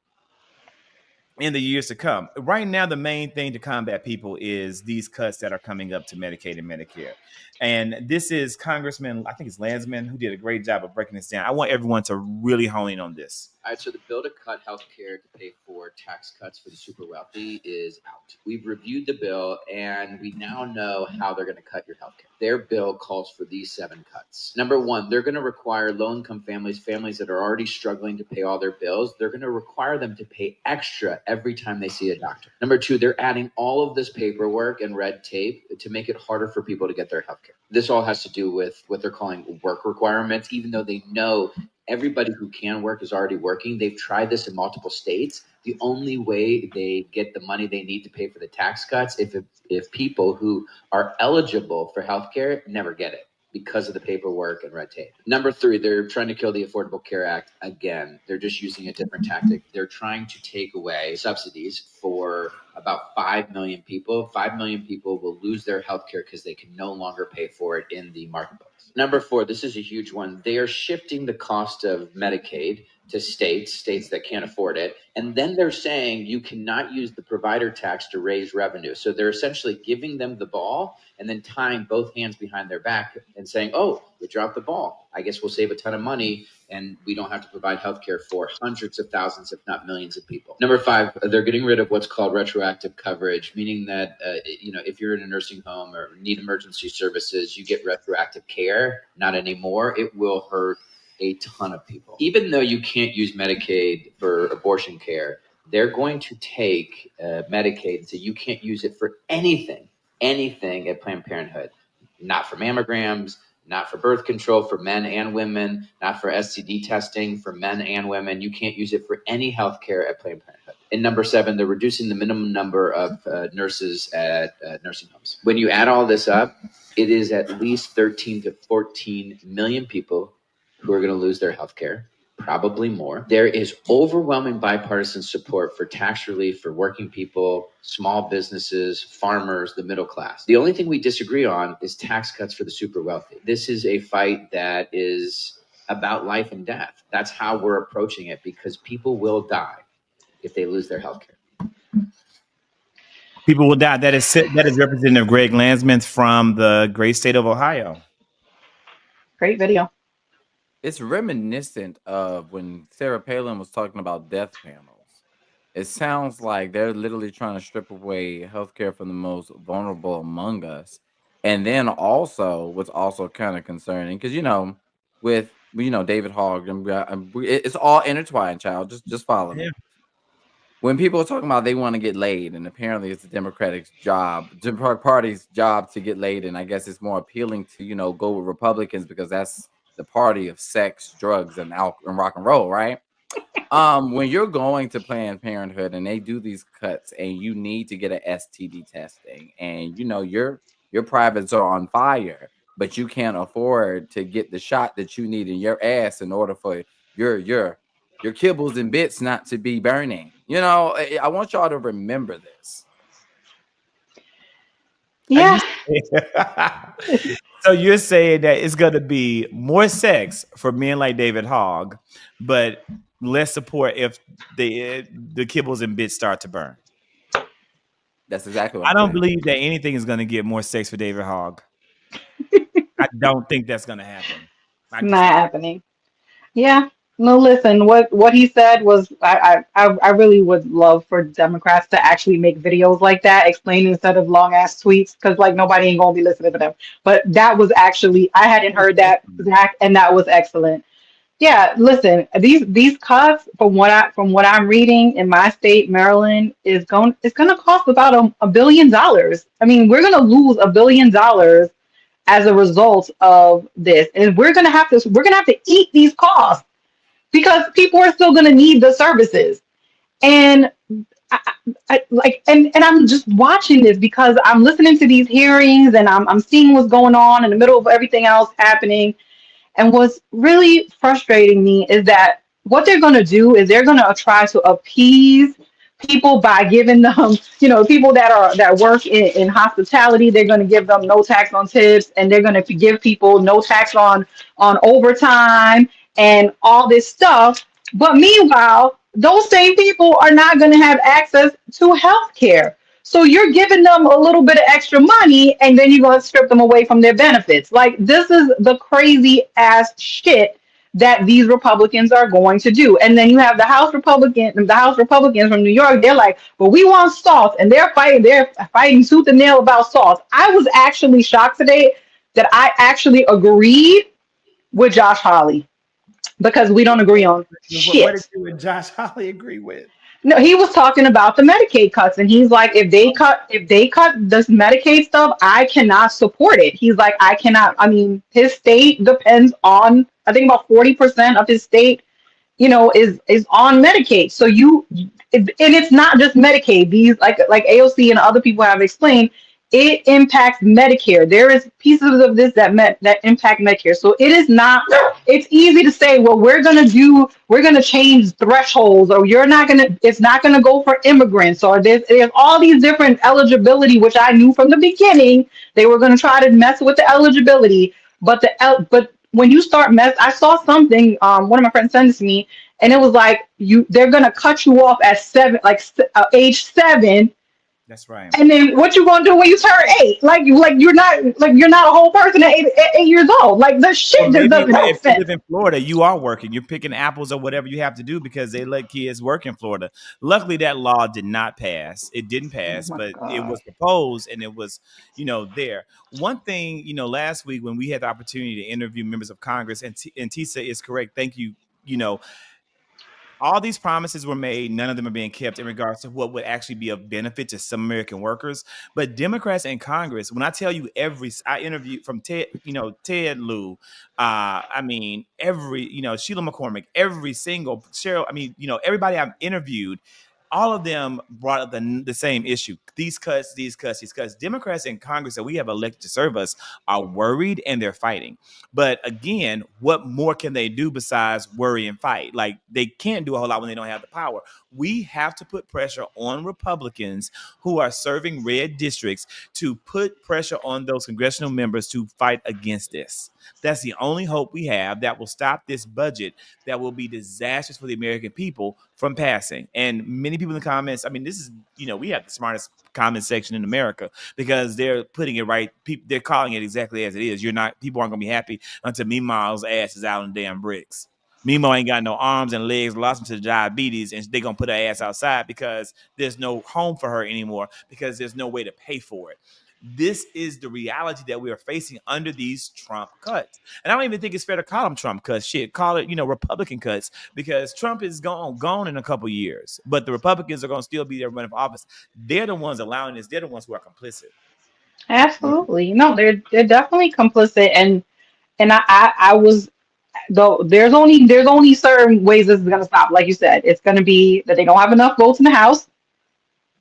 in the years to come. Right now, the main thing to combat people is these cuts that are coming up to Medicaid and Medicare. And this is Congressman, I think it's Landsman, who did a great job of breaking this down. I want everyone to really hone in on this. All right, so the bill to cut health care to pay for tax cuts for the super wealthy is out. We've reviewed the bill, and we now know how they're going to cut your health care. Their bill calls for these 7 cuts. Number 1, they're going to require low-income families that are already struggling to pay all their bills, they're going to require them to pay extra every time they see a doctor. Number 2, they're adding all of this paperwork and red tape to make it harder for people to get their health care. This all has to do with what they're calling work requirements, even though they know everybody who can work is already working. They've tried this in multiple states. The only way they get the money they need to pay for the tax cuts if people who are eligible for healthcare never get it because of the paperwork and red tape. Number 3, they're trying to kill the Affordable Care Act again. They're just using a different tactic. They're trying to take away subsidies for about 5 million people. 5 million people will lose their healthcare because they can no longer pay for it in the marketplace. Number 4, this is a huge one. They are shifting the cost of Medicaid to states that can't afford it. And then they're saying you cannot use the provider tax to raise revenue. So they're essentially giving them the ball and then tying both hands behind their back and saying, oh, we dropped the ball. I guess we'll save a ton of money and we don't have to provide healthcare for hundreds of thousands, if not millions of people. Number 5, they're getting rid of what's called retroactive coverage, meaning that, if you're in a nursing home or need emergency services, you get retroactive care. Not anymore. It will hurt a ton of people. Even though you can't use Medicaid for abortion care, they're going to take Medicaid and say you can't use it for anything at Planned Parenthood. Not for mammograms, not for birth control for men and women, not for STD testing for men and women. You can't use it for any health care at Planned Parenthood. And number 7, they're reducing the minimum number of nurses at nursing homes. When you add all this up, it is at least 13 to 14 million people who are going to lose their health care, probably more. There is overwhelming bipartisan support for tax relief for working people, small businesses, farmers, the middle class. The only thing we disagree on is tax cuts for the super wealthy. This is a fight that is about life and death. That's how we're approaching it, because people will die if they lose their health care. People will die. That is Representative Greg Landsman from the great state of Ohio. Great video. It's reminiscent of when Sarah Palin was talking about death panels. It sounds like they're literally trying to strip away healthcare from the most vulnerable among us. And then also, what's also kind of concerning, because with David Hogg, it's all intertwined, child. Just follow me. When people are talking about they want to get laid, and apparently it's the Democratic Party's job to get laid, and I guess it's more appealing to go with Republicans because that's the party of sex, drugs, and rock and roll, right? When you're going to Planned Parenthood and they do these cuts, and you need to get an STD testing, and your privates are on fire, but you can't afford to get the shot that you need in your ass in order for your kibbles and bits not to be burning. I want y'all to remember this. Yeah. So you're saying that it's going to be more sex for men like David Hogg, but less support if the kibbles and bits start to burn. That's exactly what I don't believe that anything is going to get more sex for David Hogg. I don't think that's going to happen. Not happening. Yeah. No, listen, what he said was I really would love for Democrats to actually make videos like that, explain instead of long ass tweets, because like nobody ain't gonna be listening to them. But that was actually, I hadn't heard that, Zach, and that was excellent. Yeah, listen, these cuts from what I'm reading in my state, Maryland, it's gonna cost about $1 billion. I mean, we're gonna lose $1 billion as a result of this, and we're gonna have to eat these costs, because people are still going to need the services. And and I'm just watching this because I'm listening to these hearings and I'm seeing what's going on in the middle of everything else happening. And what's really frustrating me is that what they're going to do is they're going to try to appease people by giving them, people that work in hospitality, they're going to give them no tax on tips, and they're going to give people no tax on overtime and all this stuff. But meanwhile, those same people are not going to have access to health care. So you're giving them a little bit of extra money, and then you're going to strip them away from their benefits. Like, this is the crazy ass shit that these Republicans are going to do. And then you have the House Republicans from New York. They're like, well, we want salt, and they're fighting tooth and nail about salt. I was actually shocked today that I actually agreed with Josh Hawley, because we don't agree on What did shit. you and Josh Holly agree with? No, he was talking about the Medicaid cuts, and he's like, if they cut this Medicaid stuff, I cannot support it. He's like, I cannot. I mean, his state depends on, I think, about 40% of his state, is on Medicaid. So and it's not just Medicaid. These, like AOC and other people have explained, it impacts Medicare. There is pieces of this that impact Medicare. So it is not. It's easy to say, well, we're gonna change thresholds, or it's not gonna go for immigrants, or there's all these different eligibility, which I knew from the beginning they were gonna try to mess with the eligibility. But when you start I saw something, one of my friends sent this to me, and it was like, they're gonna cut you off at age 7. That's right. And then what you gonna do when you turn 8? You're not a whole person at 8 years old. Like, the Or shit just maybe doesn't make if you sense. live in Florida, you are working. You're picking apples or whatever you have to do because they let kids work in Florida. Luckily, that law did not pass. It didn't Oh pass, my but it god. was proposed and it was, there. One thing, last week when we had the opportunity to interview members of Congress, and Tisa is correct. Thank you. You know, all these promises were made. None of them are being kept in regards to what would actually be of benefit to some American workers. But Democrats in Congress, when I tell you I interviewed from Ted Lieu, I mean, Sheila McCormick, every single Cheryl, I mean, everybody I've interviewed, all of them brought up the same issue. These cuts, these cuts, these cuts. Democrats in Congress that we have elected to serve us are worried and they're fighting. But again, what more can they do besides worry and fight? Like, they can't do a whole lot when they don't have the power. We have to put pressure on Republicans who are serving red districts to put pressure on those congressional members to fight against this. That's the only hope we have that will stop this budget that will be disastrous for the American people from passing. And many people in the comments, I mean, this is, we have the smartest comment section in America because they're putting it right. They're calling it exactly as it is. People aren't going to be happy until Meemaw's ass is out on damn bricks. Mimo ain't got no arms and legs, lost him to diabetes, and they're going to put her ass outside because there's no home for her anymore because there's no way to pay for it. This is the reality that we are facing under these Trump cuts. And I don't even think it's fair to call them Trump cuts. Shit, call it, Republican cuts, because Trump is gone in a couple years. But the Republicans are going to still be there running for office. They're the ones allowing this. They're the ones who are complicit. Absolutely. No, they're definitely complicit, and I was, though, there's only certain ways this is gonna stop. Like you said, it's gonna be that they don't have enough votes in the House.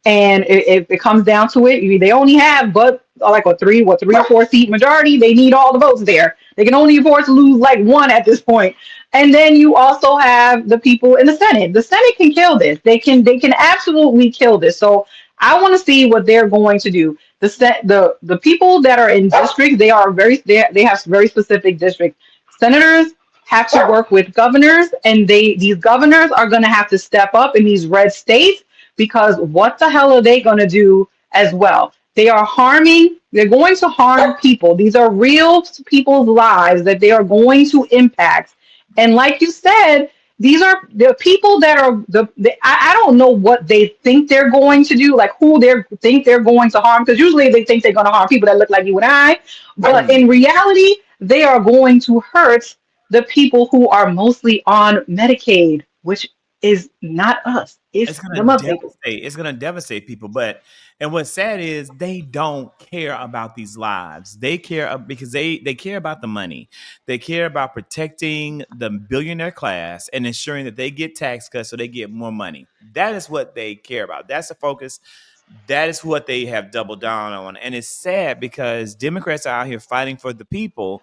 And if it comes down to it, they only have but like a three or four seat majority. They need all the votes there. They can only afford to lose like one at this point. And then you also have the people in the Senate. The Senate can kill this. They can absolutely kill this. So I want to see what they're going to do. The people that are in districts, they have very specific districts. Senators have to work with governors, and these governors are going to have to step up in these red states, because what the hell are they going to do as well? They're going to harm people. These are real people's lives that they are going to impact. And like you said, these are the people that I don't know what they think they're going to do, like who they think they're going to harm, because usually they think they're going to harm people that look like you and I. But in reality, they are going to hurt the people who are mostly on Medicaid, which is not us. It's It's gonna the other people. devastate. It's gonna devastate people. And what's sad is they don't care about these lives. They care because they care about the money. They care about protecting the billionaire class and ensuring that they get tax cuts so they get more money. That is what they care about. That's the focus. That is what they have doubled down on. And it's sad because Democrats are out here fighting for the people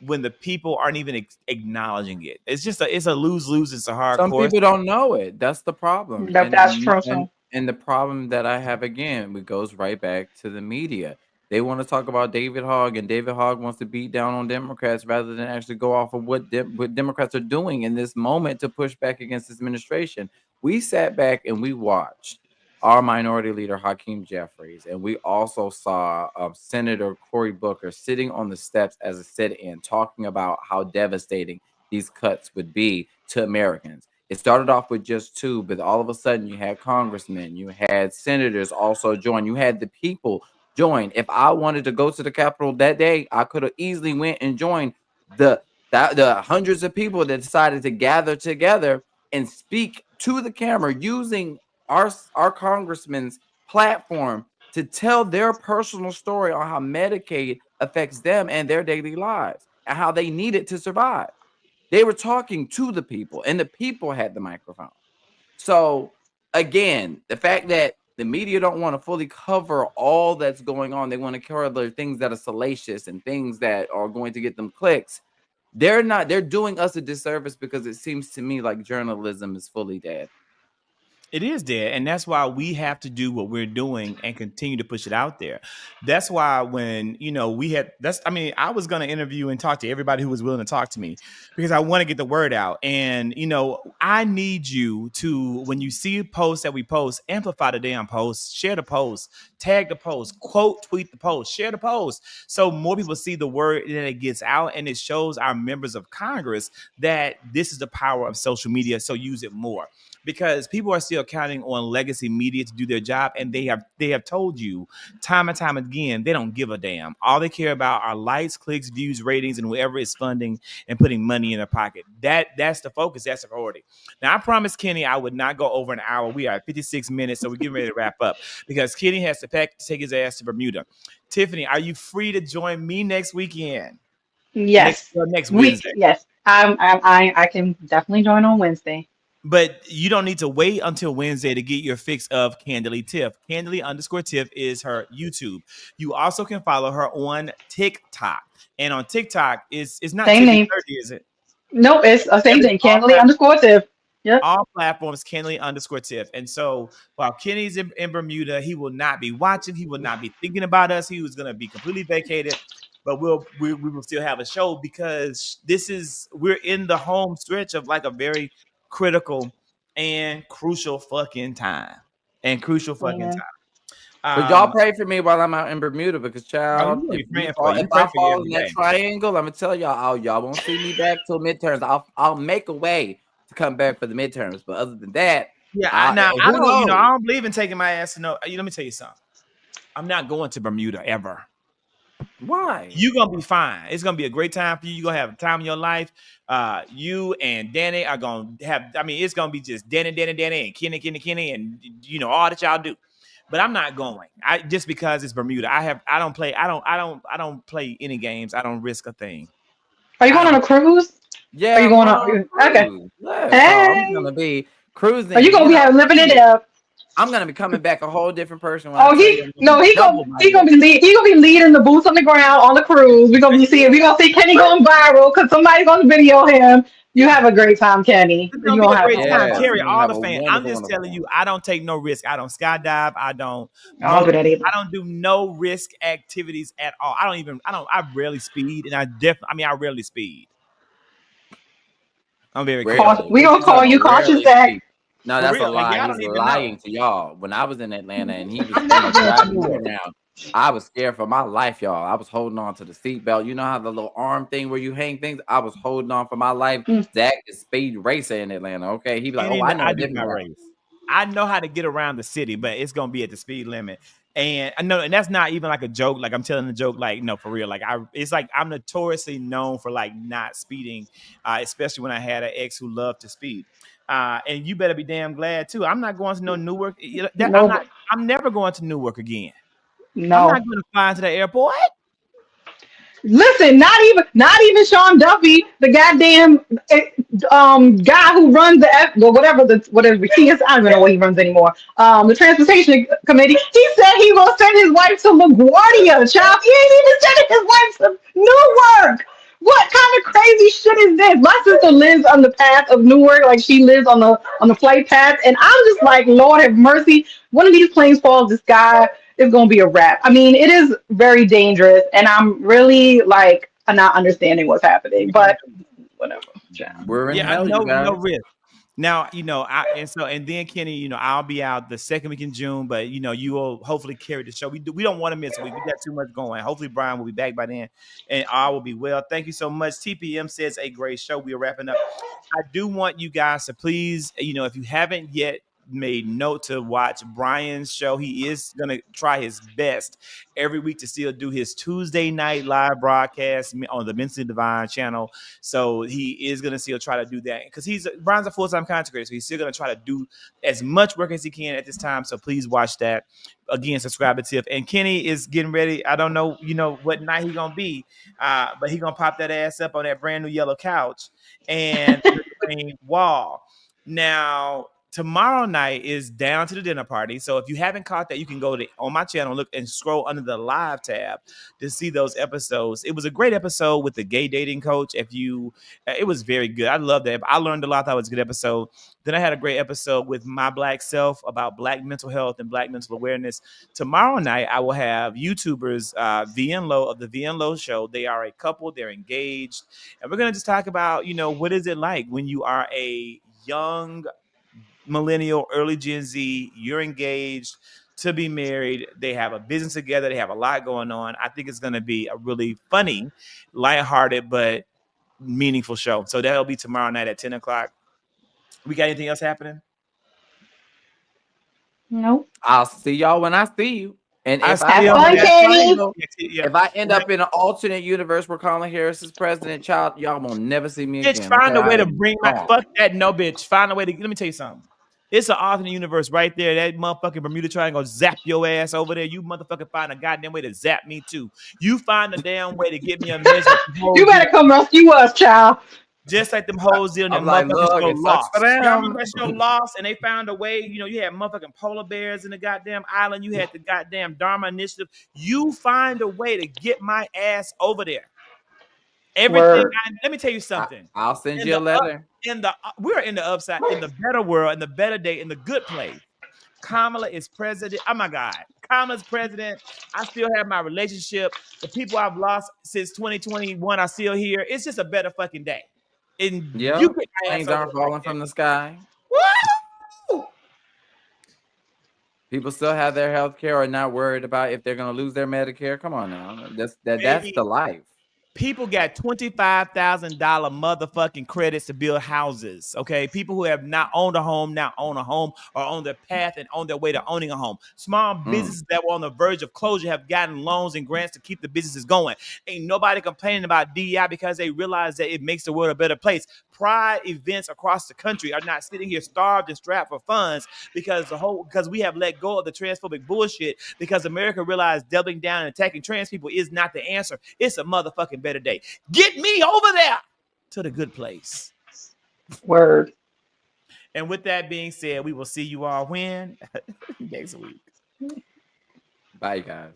when the people aren't even acknowledging it. It's a lose lose. It's a Some hardcore. people don't know it. That's the problem. That's true. And the problem that I have again, it goes right back to the media. They want to talk about David Hogg, and David Hogg wants to beat down on Democrats rather than actually go off of what Democrats are doing in this moment to push back against this administration. We sat back and we watched our minority leader Hakeem Jeffries, and we also saw Senator Cory Booker sitting on the steps as a sit-in, talking about how devastating these cuts would be to Americans. It started off with just two, but all of a sudden you had congressmen, you had senators also join, you had the people join. If I wanted to go to the Capitol that day, I could have easily went and joined the hundreds of people that decided to gather together and speak to the camera using our congressman's platform to tell their personal story on how Medicaid affects them and their daily lives and how they need it to survive. They were talking to the people, and the people had the microphone. So again, the fact that the media don't want to fully cover all that's going on, they want to cover the things that are salacious and things that are going to get them clicks. They're doing us a disservice because it seems to me like journalism is fully dead. It is dead, and that's why we have to do what we're doing and continue to push it out there. That's why when I was going to interview and talk to everybody who was willing to talk to me because I want to get the word out. And I need you to, when you see posts that we post, amplify the damn post, share the post, tag the post, quote tweet the post, share the post, so more people see the word and it gets out, and it shows our members of Congress that this is the power of social media. So use it more. Because people are still counting on legacy media to do their job, and they have told you time and time again they don't give a damn. All they care about are likes, clicks, views, ratings, and whoever is funding and putting money in their pocket. That's the focus. That's the priority. Now I promised Kenny I would not go over an hour. We are at 56 minutes, so we're getting ready to wrap up because Kenny has to pack to take his ass to Bermuda. Tiffany, are you free to join me next weekend? Yes. Next Wednesday. Yes. I can definitely join on Wednesday. But you don't need to wait until Wednesday to get your fix of Candidly Tiff. Candidly_Tiff is her YouTube. You also can follow her on TikTok. And on TikTok, it's not Same name. 30, is it? No, it's a same thing. Candidly_Tiff. Yep. All platforms, Candidly_Tiff. And so while Kenny's in Bermuda, he will not be watching. He will not be thinking about us. He was going to be completely vacated. But we will still have a show because we're in the home stretch of like a very critical and crucial fucking time. But y'all pray for me while I'm out in Bermuda because, child, if I fall in that triangle, I'm gonna tell y'all won't see me back till midterms. I'll make a way to come back for the midterms. But other than that, I don't believe in taking my ass to no. Let me tell you something. I'm not going to Bermuda ever. Why? You're gonna be fine. It's gonna be a great time for you. You're gonna have a time in your life. You and Danny are gonna have. I mean, it's gonna be just Danny, and Kenny, and all that y'all do. But I'm not going. Just because it's Bermuda. I don't play any games. I don't risk a thing. Are you going on a cruise? Yeah. Are you going on? Okay. Hey. I'm gonna be cruising. Are you gonna be living it up? I'm gonna be coming back a whole different person. He gonna be leading the boots on the ground on the cruise. We're gonna see Kenny going viral because somebody's gonna video him. You have a great time, Kenny. You're gonna have a great time. Carry all the fans. I'm just telling you, I don't take no risk. I don't skydive. I don't do that either. I don't do no risk activities at all. I rarely speed, and I rarely speed. I'm very cautious. We're gonna call you cautious Zach. No, that's a lie. He's lying to y'all. When I was in Atlanta and he was driving around, I was scared for my life, y'all. I was holding on to the seatbelt. You know how the little arm thing where you hang things? I was holding on for my life. Zach is speed racer in Atlanta. Okay, he be like, I know a different race. I know how to get around the city, but it's gonna be at the speed limit. And I know, and that's not even like a joke. Like I'm telling a joke, like no, for real. Like it's like I'm notoriously known for like not speeding, especially when I had an ex who loved to speed. And you better be damn glad too. I'm not going to no Newark. I'm never going to Newark again. No, I'm not going to fly into the airport. Listen, not even Sean Duffy, the goddamn guy who runs whatever he is. I don't even know what he runs anymore. The transportation committee. He said he will send his wife to LaGuardia. Child, he ain't even sending his wife to Newark. What kind of crazy shit is this? My sister lives on the path of Newark, like she lives on the flight path, and I'm just like, Lord have mercy. One of these planes falls, the sky is gonna be a wrap. I mean, it is very dangerous, and I'm really like not understanding what's happening. But whatever, child. We're in Yeah, hell, you no guys. risk. Now, and then Kenny, I'll be out the second week in June, but you will hopefully carry the show. We don't want to miss a week. We got too much going. Hopefully Brian will be back by then and I will be well. Thank you so much. TPM says a great show. We are wrapping up. I do want you guys to please, if you haven't yet made note to watch Brian's show, he is going to try his best every week to still do his Tuesday night live broadcast on the Mentally Divine channel. So he is going to still try to do that because Brian's a full-time content creator. So he's still going to try to do as much work as he can at this time. So please watch that. Again, subscribe to Tiff. And Kenny is getting ready. I don't know, what night he's going to be, but he's going to pop that ass up on that brand new yellow couch and the green wall. Now, tomorrow night is Down to the Dinner Party. So if you haven't caught that, you can go on my channel, look and scroll under the live tab to see those episodes. It was a great episode with the gay dating coach. It was very good. I love that. I learned a lot. That was a good episode. Then I had a great episode with my Black self about Black mental health and Black mental awareness. Tomorrow night, I will have YouTubers, VN Low of the VN Low Show. They are a couple. They're engaged. And we're going to just talk about, what is it like when you are a young millennial, early Gen Z, you're engaged to be married. They have a business together. They have a lot going on. I think it's going to be a really funny, lighthearted, but meaningful show. So that'll be tomorrow night at 10 o'clock. We got anything else happening? No. I'll see y'all when I see you. And if Have fun, Kenny. if I end up in an alternate universe where Kamala Harris is president, child, y'all will never see me Bitch, again. find okay? a way to bring my fuck that. No, bitch. Find a way to. Let me tell you something. It's an alternate universe right there. That motherfucking Bermuda Triangle zap your ass over there. You motherfucking find a goddamn way to zap me too. You find a damn way to get me a message. You better come rescue us, child. Just like them hoes did in that I'm like, motherfucking look, show it sucks Lost. for them. Y'all remember that show Lost? And they found a way. You had motherfucking polar bears in the goddamn island. You had the goddamn Dharma Initiative. You find a way to get my ass over there. Everything. Let me tell you something. I'll send you a letter. We're in the upside, in the better world, in the better day, in the good place. Kamala is president. Oh my God. Kamala's president. I still have my relationship. The people I've lost since 2021 are still here. It's just a better fucking day. And you get my things aren't falling from the sky. Woo! People still have their health care, or not worried about if they're going to lose their Medicare. Come on now. That's the life. People got $25,000 motherfucking credits to build houses. Okay. People who have not owned a home now own a home, or on their path and on their way to owning a home. Small businesses that were on the verge of closure have gotten loans and grants to keep the businesses going. Ain't nobody complaining about DEI because they realize that it makes the world a better place. Pride events across the country are not sitting here starved and strapped for funds because we have let go of the transphobic bullshit, because America realized doubling down and attacking trans people is not the answer. It's a motherfucking better day. Get me over there to the good place. Word. And with that being said, we will see you all when? Next week. Bye, guys.